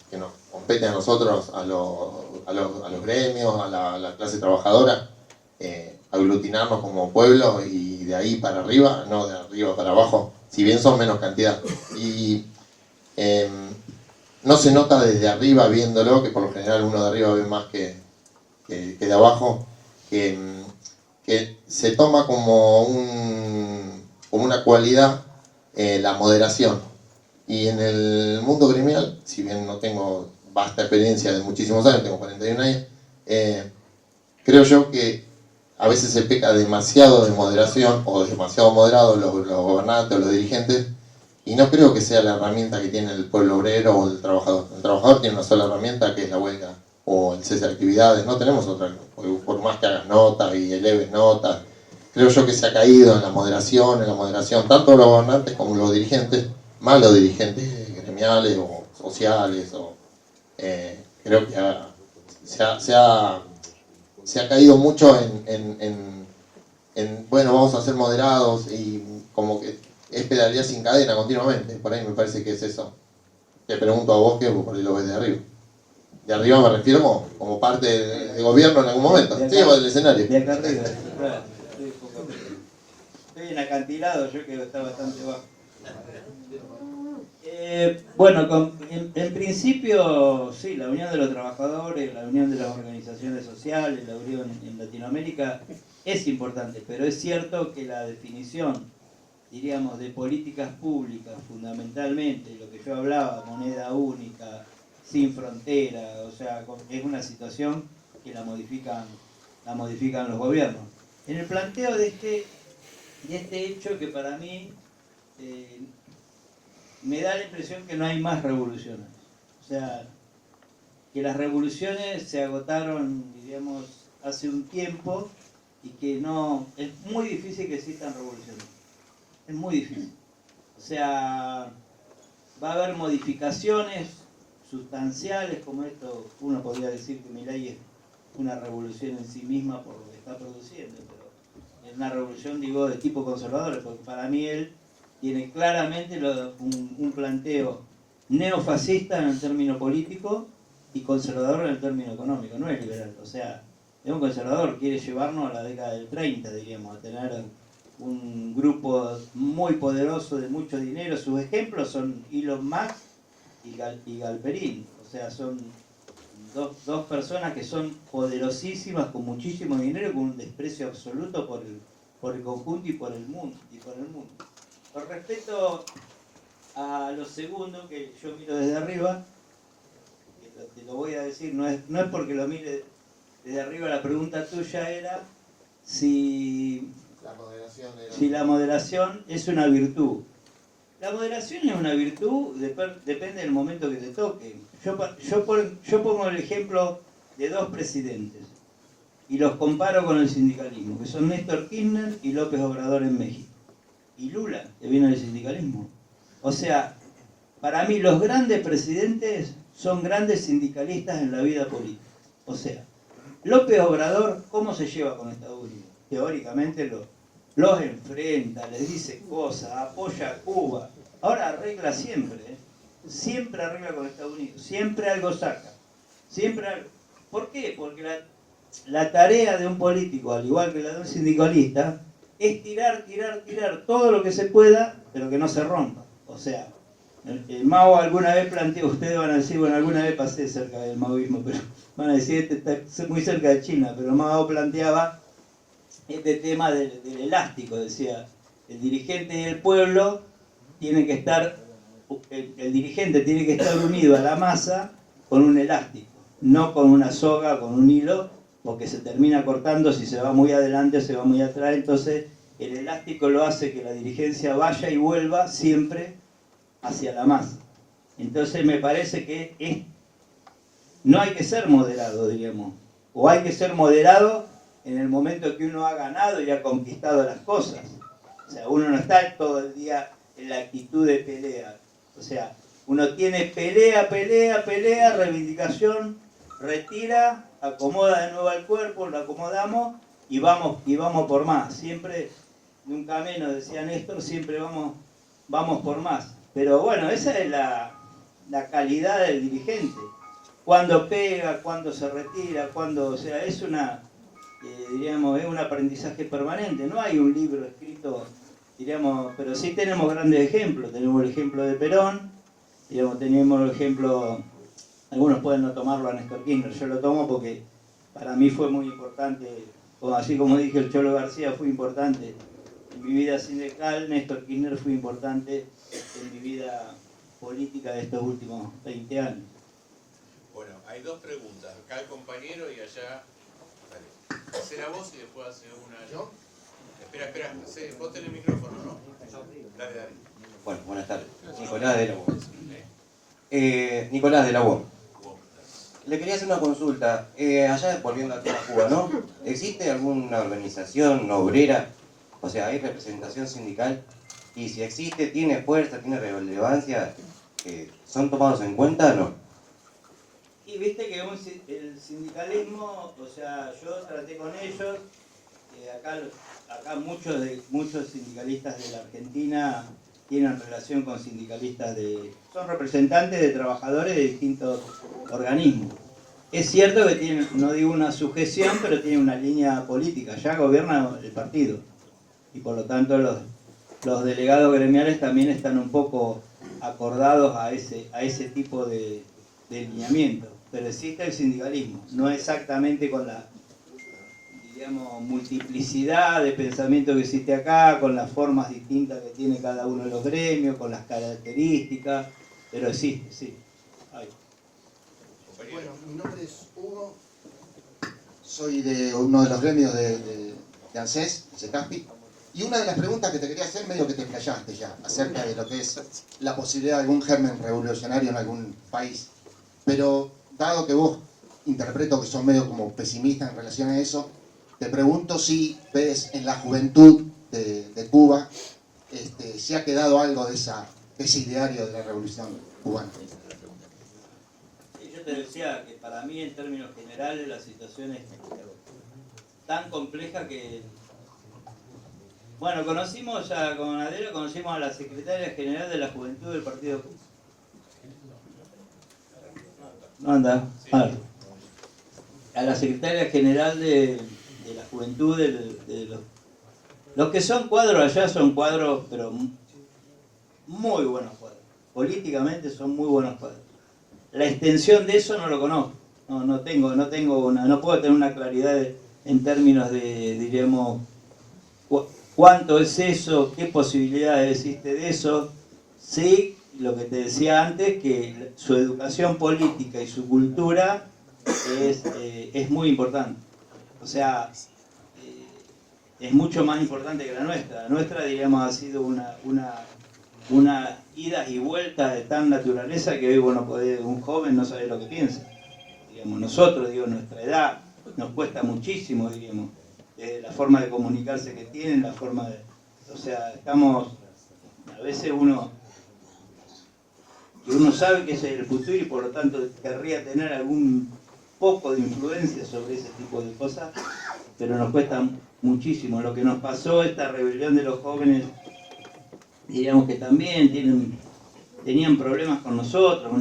compete a nosotros, a los gremios, a la clase trabajadora, aglutinarnos como pueblo y de ahí para arriba, no de arriba para abajo, si bien son menos cantidad. Y no se nota desde arriba viéndolo, que por lo general uno de arriba ve más que de abajo, que se toma como una cualidad la moderación. Y en el mundo gremial, si bien no tengo vasta experiencia de muchísimos años, tengo 41 años, creo yo que a veces se peca demasiado de moderación o demasiado moderado los gobernantes o los dirigentes, y no creo que sea la herramienta que tiene el pueblo obrero o el trabajador. El trabajador tiene una sola herramienta, que es la huelga o el cese de actividades. No tenemos otra, por más que hagas notas y eleves notas. Creo yo que se ha caído en la moderación, tanto los gobernantes como los dirigentes, más los dirigentes gremiales o sociales. Creo que se ha caído mucho en, bueno, vamos a ser moderados, y como que es pedalear sin cadena continuamente. Por ahí me parece que es eso. Te pregunto a vos, que por ahí lo ves de arriba. De arriba me refiero como parte del gobierno en algún momento. Sí, o del escenario. De acá arriba, claro. Estoy en acantilado, yo que está bastante bajo. Bueno, en principio, sí, la unión de los trabajadores, la unión de las organizaciones sociales, la unión en Latinoamérica es importante, pero es cierto que la definición, diríamos, de políticas públicas, fundamentalmente, lo que yo hablaba, moneda única, sin frontera, o sea, es una situación que la modifican los gobiernos. En el planteo de este hecho, que para mí me da la impresión que no hay más revoluciones. O sea, que las revoluciones se agotaron, diríamos, hace un tiempo, y que no, es muy difícil que existan revoluciones. Es muy difícil. O sea, va a haber modificaciones sustanciales como esto. Uno podría decir que Milei es una revolución en sí misma por lo que está produciendo, pero es una revolución, digo, de tipo conservador, porque para mí él tiene claramente un planteo neofascista en el término político y conservador en el término económico, no es liberal. O sea, es un conservador, quiere llevarnos a la década del 30, diríamos, a tener un grupo muy poderoso de mucho dinero. Sus ejemplos son Elon Musk y Galperín. O sea, son dos personas que son poderosísimas, con muchísimo dinero, con un desprecio absoluto por el conjunto y por el mundo. Con respecto a lo segundo, que yo miro desde arriba, que te lo voy a decir, no es porque lo mire desde arriba. La pregunta tuya era si la moderación es una virtud. La moderación es una virtud, depende del momento que te toque. Yo pongo el ejemplo de dos presidentes y los comparo con el sindicalismo, que son Néstor Kirchner y López Obrador en México. Y Lula, que vino del sindicalismo. O sea, para mí los grandes presidentes son grandes sindicalistas en la vida política. O sea, López Obrador, ¿cómo se lleva con Estados Unidos? Teóricamente los enfrenta, les dice cosas, apoya a Cuba. Ahora arregla siempre, siempre arregla con Estados Unidos, siempre algo saca, siempre algo. ¿Por qué? Porque la tarea de un político, al igual que la de un sindicalista, es tirar todo lo que se pueda, pero que no se rompa. O sea, el Mao alguna vez planteó, ustedes van a decir, bueno, alguna vez pasé cerca del maoísmo, pero van a decir, este está muy cerca de China, pero Mao planteaba este tema del elástico. Decía, el dirigente y el pueblo tienen que estar, el dirigente tiene que estar unido a la masa con un elástico, no con una soga, con un hilo, porque se termina cortando si se va muy adelante o se va muy atrás. Entonces el elástico lo hace que la dirigencia vaya y vuelva siempre hacia la masa. Entonces me parece que no hay que ser moderado, diríamos, o hay que ser moderado en el momento que uno ha ganado y ha conquistado las cosas. O sea, uno no está todo el día en la actitud de pelea. O sea, Uno tiene pelea, reivindicación, retira, acomoda de nuevo al cuerpo, lo acomodamos y vamos por más. Siempre, nunca menos, decía Néstor, siempre vamos por más. Pero bueno, esa es la calidad del dirigente. Cuando pega, cuando se retira, o sea, es diríamos, es un aprendizaje permanente. No hay un libro escrito, diríamos, pero sí tenemos grandes ejemplos. Tenemos el ejemplo de Perón, digamos, tenemos el ejemplo, algunos pueden no tomarlo a Néstor Kirchner, yo lo tomo porque para mí fue muy importante, así como dije, el Cholo García fue importante en mi vida sindical, Néstor Kirchner fue importante en mi vida política de estos últimos 20 años. Bueno, hay dos preguntas, acá el compañero y allá. Dale. Hacer a vos y después hacer una yo. Espera, vos tenés el micrófono, ¿no? Dale. Bueno, buenas tardes. Nicolás de la UOM. Nicolás de la UOM. Le quería hacer una consulta. Allá, volviendo a Cuba, ¿no? ¿Existe alguna organización obrera? O sea, ¿hay representación sindical? Y si existe, ¿tiene fuerza, tiene relevancia? ¿Son tomados en cuenta o no? Y viste que el sindicalismo, o sea, yo traté con ellos, acá muchos sindicalistas de la Argentina tienen relación con sindicalistas son representantes de trabajadores de distintos organismos. Es cierto que tienen, no digo una sujeción, pero tienen una línea política, ya gobierna el partido. Y por lo tanto los delegados gremiales también están un poco acordados a ese tipo de lineamiento. Pero existe el sindicalismo, no exactamente con la, digamos, multiplicidad de pensamiento que existe acá, con las formas distintas que tiene cada uno de los gremios, con las características, pero existe, sí. Ay. Bueno, mi nombre es Hugo, soy de uno de los gremios de ANSES, de CECASPI, y una de las preguntas que te quería hacer, medio que te explayaste ya, acerca de lo que es la posibilidad de algún germen revolucionario en algún país. Pero, dado que vos interpreto que sos medio como pesimista en relación a eso, te pregunto si ves en la juventud de Cuba, si ha quedado algo de ese ideario de la revolución cubana. Yo te decía que para mí, en términos generales, la situación es tan compleja que... Bueno, conocimos ya con Adela, conocimos a la secretaria general de la Juventud del Partido Cuba. No anda. A la secretaria general de la Juventud de los que son cuadros allá son cuadros, pero muy buenos cuadros. Políticamente son muy buenos cuadros. La extensión de eso no lo conozco. No puedo tener una claridad en términos de, diríamos, cuánto es eso, qué posibilidades existe de eso. Sí, lo que te decía antes, que su educación política y su cultura es muy importante. O sea, es mucho más importante que la nuestra. La nuestra, diríamos, ha sido una ida y vuelta de tal naturaleza que hoy un joven no sabe lo que piensa. Digamos, nosotros, nuestra edad, nos cuesta muchísimo, diríamos, la forma de comunicarse que tienen, la forma de... O sea, a veces uno sabe que ese es el futuro y por lo tanto querría tener algún poco de influencia sobre ese tipo de cosas, pero nos cuesta muchísimo. Lo que nos pasó, esta rebelión de los jóvenes, diríamos que también tenían problemas con nosotros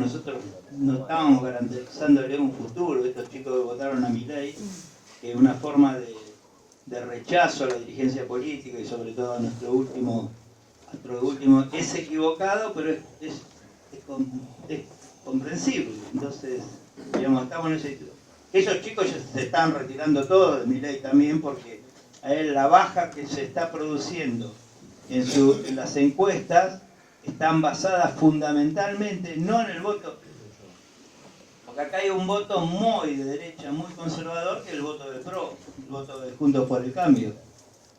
no estábamos garantizándole un futuro. Estos chicos que votaron a Milei, que es una forma de rechazo a la dirigencia política y sobre todo a nuestro último es equivocado, pero es comprensible. Entonces, digamos, estamos en ese... Esos chicos ya se están retirando todos de Milei también, porque a él la baja que se está produciendo en las encuestas están basadas fundamentalmente no en el voto, porque acá hay un voto muy de derecha, muy conservador, que es el voto de PRO, el voto de Juntos por el Cambio.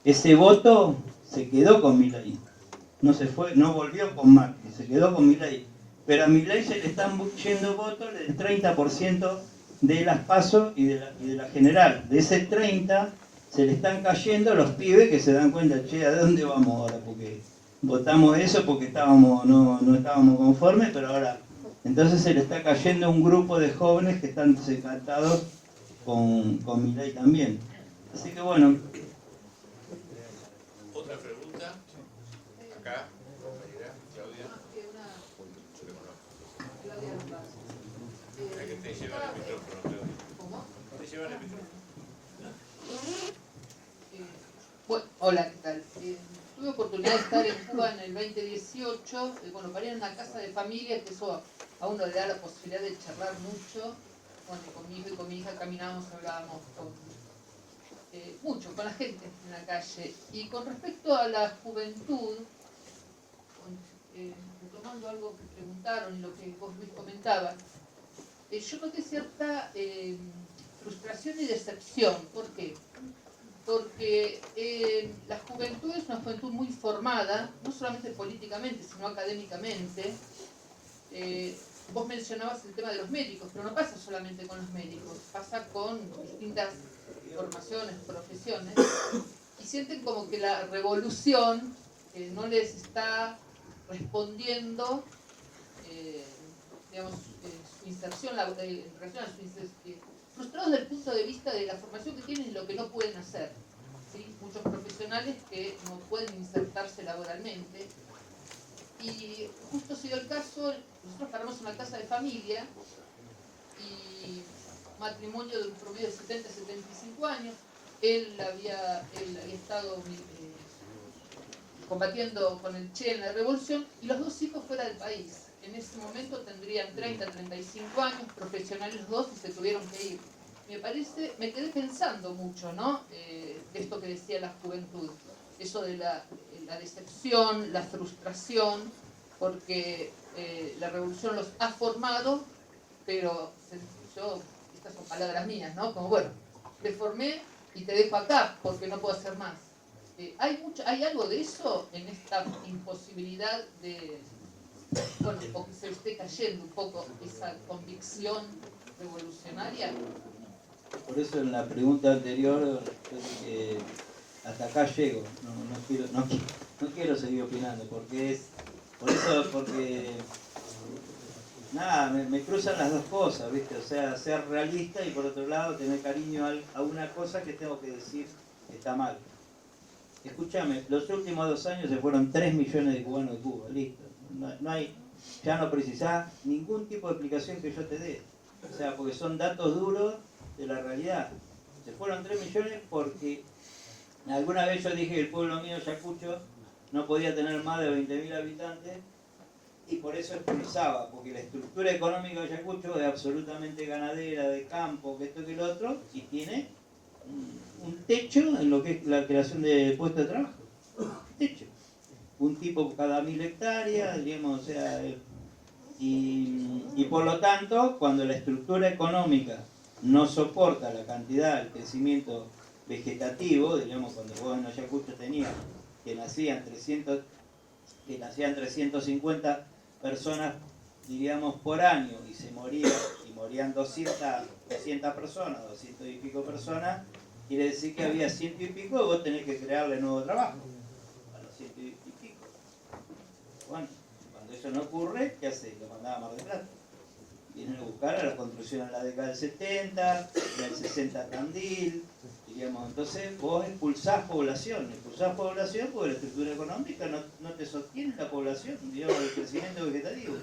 Ese voto se quedó con Milei, no se fue, no volvió con Macri, se quedó con Milei. Pero a Milei se le están yendo votos del 30% de las PASO y de la general. De ese 30% se le están cayendo los pibes que se dan cuenta, che, ¿a dónde vamos ahora? Porque votamos eso porque no estábamos conformes, pero ahora, entonces se le está cayendo un grupo de jóvenes que están desencantados con Milei también. Así que bueno. Otra pregunta. Acá, compañera Claudia. Hay que te llevan el micrófono, Claudia. ¿Cómo? Te llevan el micrófono. Bueno, hola, ¿qué tal? Tuve oportunidad de estar en Cuba en el 2018, bueno, para ir a una casa de familia, que eso a uno le da la posibilidad de charlar mucho. Bueno, con mi hijo y con mi hija caminábamos, hablábamos mucho con la gente en la calle. Y con respecto a la juventud, retomando algo que preguntaron y lo que vos Luis comentabas, yo noté cierta frustración y decepción. ¿Por qué? Porque la juventud es una juventud muy formada, no solamente políticamente, sino académicamente. Vos mencionabas el tema de los médicos, pero no pasa solamente con los médicos, pasa con distintas formaciones, profesiones, y sienten como que la revolución no les está respondiendo, digamos, su inserción, en relación a su inserción, frustrados desde el punto de vista de la formación que tienen y lo que no pueden hacer. ¿Sí? Muchos profesionales que no pueden insertarse laboralmente. Y justo se dio el caso, nosotros paramos una casa de familia y matrimonio de un promedio de 70-75 años. Él había estado combatiendo con el Che en la revolución y los dos hijos fuera del país. En ese momento tendrían 30-35 años, profesionales los dos, y se tuvieron que ir. Me quedé pensando mucho, ¿no? De esto que decía la juventud, eso de la decepción, la frustración, porque la revolución los ha formado, pero estas son palabras mías, ¿no? Como, bueno, te formé y te dejo acá porque no puedo hacer más. ¿Hay algo de eso en esta imposibilidad de, bueno, o que se esté cayendo un poco esa convicción revolucionaria? Por eso en la pregunta anterior yo dije, hasta acá llego, no quiero seguir opinando, porque nada, me cruzan las dos cosas, ¿viste? O sea, ser realista y por otro lado tener cariño a una cosa que tengo que decir que está mal. Escúchame, los últimos 2 años se fueron 3 millones de cubanos de Cuba, listo. Ya no precisás ningún tipo de explicación que yo te dé. O sea, porque son datos duros de la realidad. Se fueron 3 millones porque alguna vez yo dije que el pueblo mío, Ayacucho, no podía tener más de 20.000 habitantes y por eso expulsaba, porque la estructura económica de Ayacucho es absolutamente ganadera, de campo, que esto que lo otro, y tiene un techo en lo que es la creación de puestos de trabajo. Techo. Un tipo cada 1000 hectáreas, digamos, o sea, y por lo tanto, cuando la estructura económica no soporta la cantidad, el crecimiento vegetativo, digamos, cuando vos en Ayacucho tenías que nacían 350 personas, diríamos, por año, y morían 200 personas, 200 y pico personas, quiere decir que había 100 y pico, y vos tenés que crearle nuevo trabajo a los 100 y pico. Bueno, cuando eso no ocurre, ¿qué hace? Lo mandaba a Mar del Plata. Vienen a buscar a la construcción en la década del 70, en el 60 Tandil, diríamos. Entonces vos expulsás población porque la estructura económica no te sostiene la población, digamos, el crecimiento vegetativo.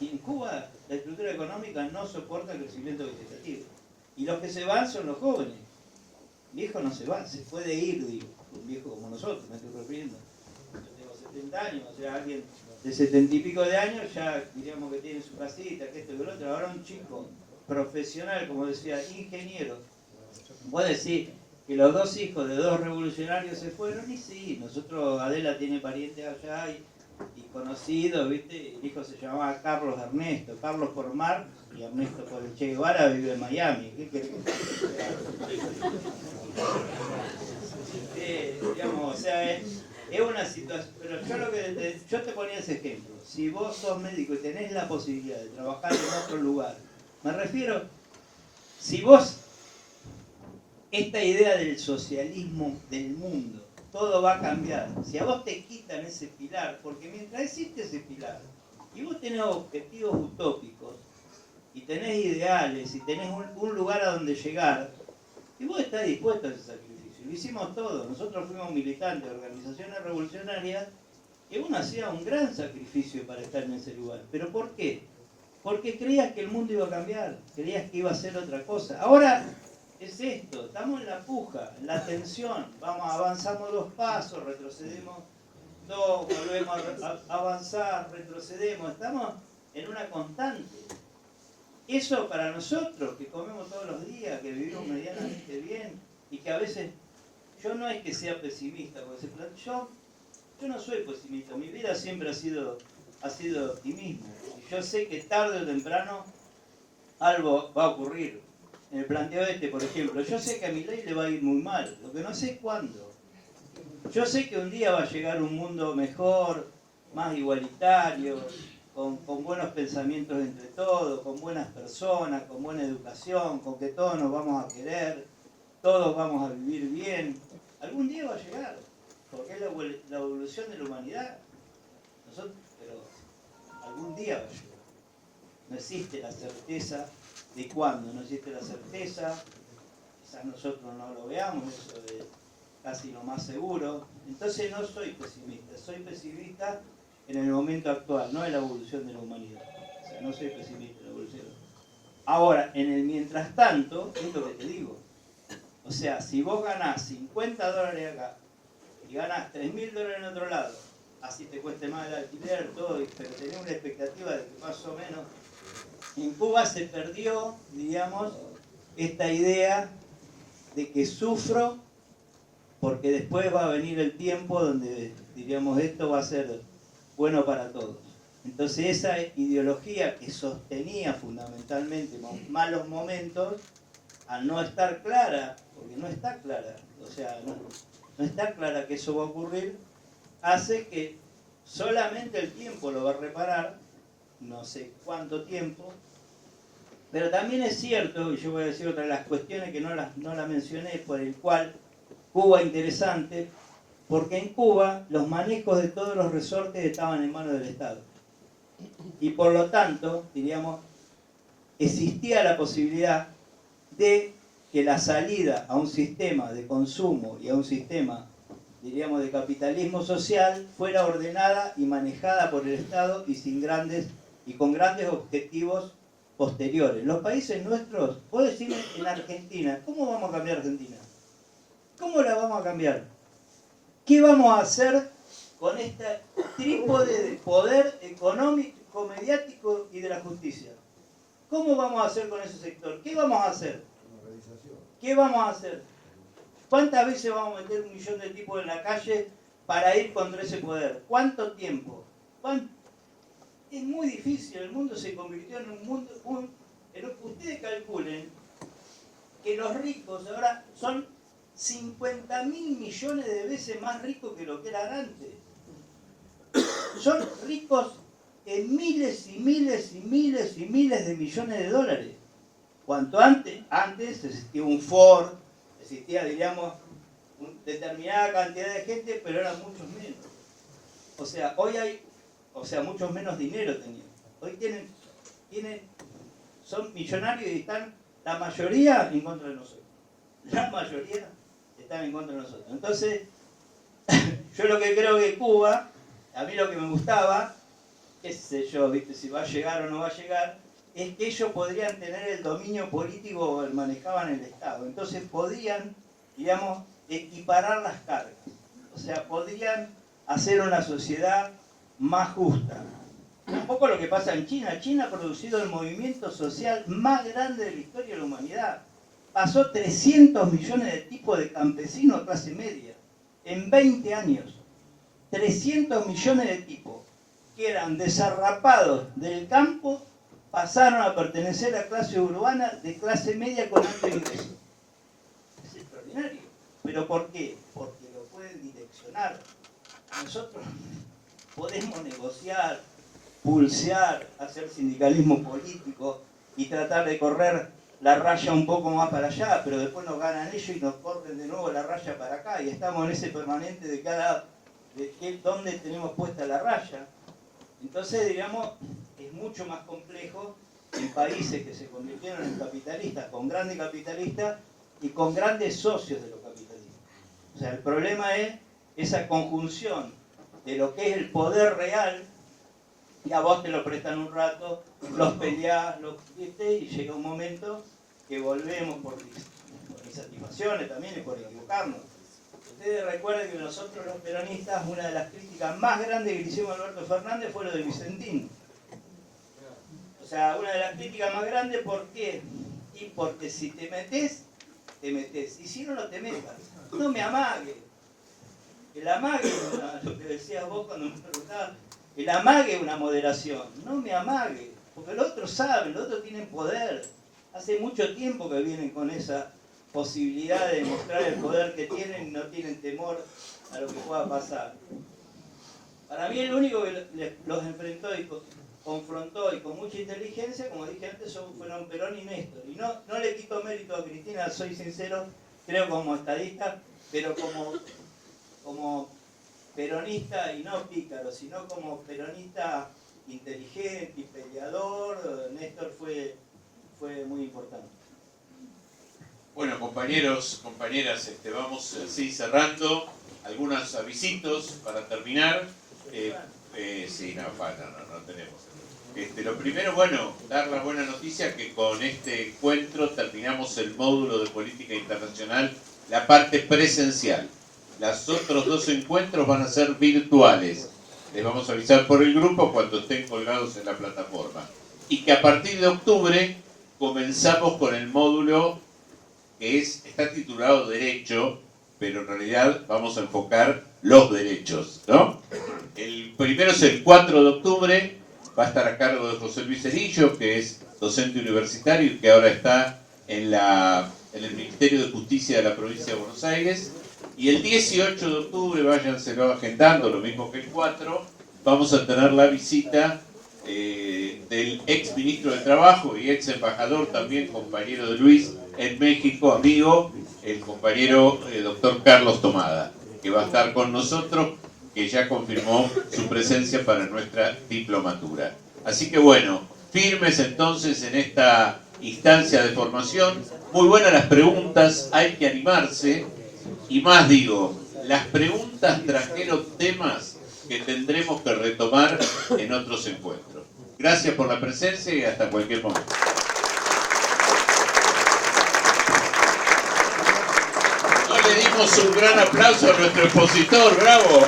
Y en Cuba la estructura económica no soporta el crecimiento vegetativo. Y los que se van son los jóvenes. Viejo no se va, se puede ir, digo, un viejo como nosotros, me estoy refiriendo. Yo tengo 70 años, o sea, alguien de 70 y pico de años ya diríamos que tiene su casita, que esto y lo otro. Ahora un chico profesional, como decía, ingeniero, puede decir que los 2 hijos de 2 revolucionarios se fueron, y sí, nosotros, Adela tiene parientes allá y conocidos, ¿viste? El hijo se llamaba Carlos Ernesto, Carlos por Mar y Ernesto por el Che Guevara, vive en Miami. ¿Qué querés que digamos, o sea, es una situación, pero yo te ponía ese ejemplo. Si vos sos médico y tenés la posibilidad de trabajar en otro lugar, me refiero, si vos, esta idea del socialismo del mundo, todo va a cambiar. Si a vos te quitan ese pilar, porque mientras existe ese pilar, y vos tenés objetivos utópicos, y tenés ideales, y tenés un lugar a donde llegar, y vos estás dispuesto a ese sacrificio. Lo hicimos todos. Nosotros fuimos militantes de organizaciones revolucionarias, y uno hacía un gran sacrificio para estar en ese lugar. ¿Pero por qué? Porque creías que el mundo iba a cambiar, creías que iba a ser otra cosa. Ahora es esto, estamos en la puja, en la tensión, avanzamos 2 pasos, retrocedemos 2, volvemos a avanzar, retrocedemos, estamos en una constante. Eso para nosotros, que comemos todos los días, que vivimos medianamente bien, y que a veces, yo no es que sea pesimista, porque yo no soy pesimista, mi vida siempre ha sido optimismo. Y yo sé que tarde o temprano algo va a ocurrir. En el planteo por ejemplo, yo sé que a Milei le va a ir muy mal, lo que no sé es cuándo. Yo sé que un día va a llegar un mundo mejor, más igualitario, con buenos pensamientos entre todos, con buenas personas, con buena educación, con que todos nos vamos a querer, todos vamos a vivir bien. Algún día va a llegar, porque es la evolución de la humanidad. Pero algún día va a llegar. No existe la certeza de cuándo, no existe la certeza, quizás nosotros no lo veamos, eso es casi lo más seguro. Entonces no soy pesimista en el momento actual, no en la evolución de la humanidad. O sea, no soy pesimista en la evolución. Ahora, en el mientras tanto, es lo que te digo. O sea, si vos ganás $50 acá y ganás $3.000 en otro lado, así te cueste más el alquiler, todo, pero tenés una expectativa de que más o menos en Cuba se perdió, digamos, esta idea de que sufro porque después va a venir el tiempo donde, diríamos, esto va a ser bueno para todos. Entonces esa ideología que sostenía fundamentalmente malos momentos, al no estar clara, porque no está clara, o sea, no está clara que eso va a ocurrir, hace que solamente el tiempo lo va a reparar, no sé cuánto tiempo, pero también es cierto, y yo voy a decir otra de las cuestiones que no la mencioné, por el cual Cuba es interesante, porque en Cuba los manejos de todos los resortes estaban en manos del Estado. Y por lo tanto, diríamos, existía la posibilidad de que la salida a un sistema de consumo y a un sistema, diríamos, de capitalismo social fuera ordenada y manejada por el Estado y con grandes objetivos posteriores. Los países nuestros, vos decime en Argentina, ¿cómo vamos a cambiar Argentina? ¿Cómo la vamos a cambiar? ¿Qué vamos a hacer con este trípode de poder económico, mediático y de la justicia? ¿Cómo vamos a hacer con ese sector? ¿Qué vamos a hacer? ¿Qué vamos a hacer? ¿Cuántas veces vamos a meter 1 millón de tipos en la calle para ir contra ese poder? ¿Cuánto tiempo? Es muy difícil, el mundo se convirtió en un mundo... ustedes calculen que los ricos ahora son 50.000 millones de veces más ricos que lo que eran antes. Son ricos en miles y miles y miles y miles de millones de dólares. Cuanto antes existía un Ford, existía, diríamos, una determinada cantidad de gente, pero eran muchos menos. O sea, hoy hay, muchos menos dinero tenían. Hoy son millonarios y están, la mayoría en contra de nosotros. La mayoría están en contra de nosotros. Entonces, yo lo que creo que Cuba, a mí lo que me gustaba, qué sé yo, ¿viste? Si va a llegar o no va a llegar, es que ellos podrían tener el dominio político, manejaban el Estado. Entonces podían, digamos, equiparar las cargas. O sea, podrían hacer una sociedad más justa. Un poco lo que pasa en China. China ha producido el movimiento social más grande de la historia de la humanidad. Pasó 300 millones de tipos de campesinos clase media en 20 años. 300 millones de tipos que eran desarrapados del campo pasaron a pertenecer a clase urbana de clase media con alto ingreso. Es extraordinario. ¿Pero por qué? Porque lo pueden direccionar. Nosotros podemos negociar, pulsear, hacer sindicalismo político y tratar de correr la raya un poco más para allá, pero después nos ganan ellos y nos corren de nuevo la raya para acá, y estamos en ese permanente de dónde tenemos puesta la raya. Entonces, digamos, es mucho más complejo en países que se convirtieron en capitalistas, con grandes capitalistas y con grandes socios de los capitalistas. O sea, el problema es esa conjunción de lo que es el poder real, y a vos te lo prestan un rato, los peleás, ¿viste? Y llega un momento que volvemos por insatisfacciones también y por equivocarnos. Ustedes recuerden que nosotros los peronistas, una de las críticas más grandes que le hicimos a Alberto Fernández fue lo de Vicentín. O sea, una de las críticas más grandes, ¿por qué? Y porque si te metes, te metes. Y si no, no te metas. No me amague. El amague, lo que decías vos cuando me preguntabas, el amague es una moderación. No me amague. Porque los otros saben, los otros tienen poder. Hace mucho tiempo que vienen con esa posibilidad de demostrar el poder que tienen y no tienen temor a lo que pueda pasar. Para mí el único que los enfrentó y confrontó y con mucha inteligencia, como dije antes, fueron Perón y Néstor. Y no le quito mérito a Cristina, soy sincero, creo como estadista, pero como peronista, y no pícaro, sino como peronista inteligente y peleador, Néstor fue muy importante. Bueno, compañeros, compañeras, vamos así cerrando. Algunos avisitos para terminar. Sí, no tenemos. Lo primero, bueno, dar la buena noticia que con este encuentro terminamos el módulo de política internacional, la parte presencial. Los otros 2 encuentros van a ser virtuales. Les vamos a avisar por el grupo cuando estén colgados en la plataforma. Y que a partir de octubre comenzamos con el módulo que está titulado Derecho, pero en realidad vamos a enfocar los derechos, ¿no? El primero es el 4 de octubre, va a estar a cargo de José Luis Cerillo, que es docente universitario y que ahora está en el Ministerio de Justicia de la provincia de Buenos Aires. Y el 18 de octubre, váyanselo agendando, lo mismo que el 4, vamos a tener la visita del ex ministro de Trabajo y ex embajador, también compañero de Luis en México, amigo, el compañero doctor Carlos Tomada, que va a estar con nosotros, que ya confirmó su presencia para nuestra diplomatura. Así que bueno, firmes entonces en esta instancia de formación. Muy buenas las preguntas, hay que animarse. Y más digo, las preguntas trajeron temas que tendremos que retomar en otros encuentros. Gracias por la presencia y hasta cualquier momento. No le dimos un gran aplauso a nuestro expositor, bravo.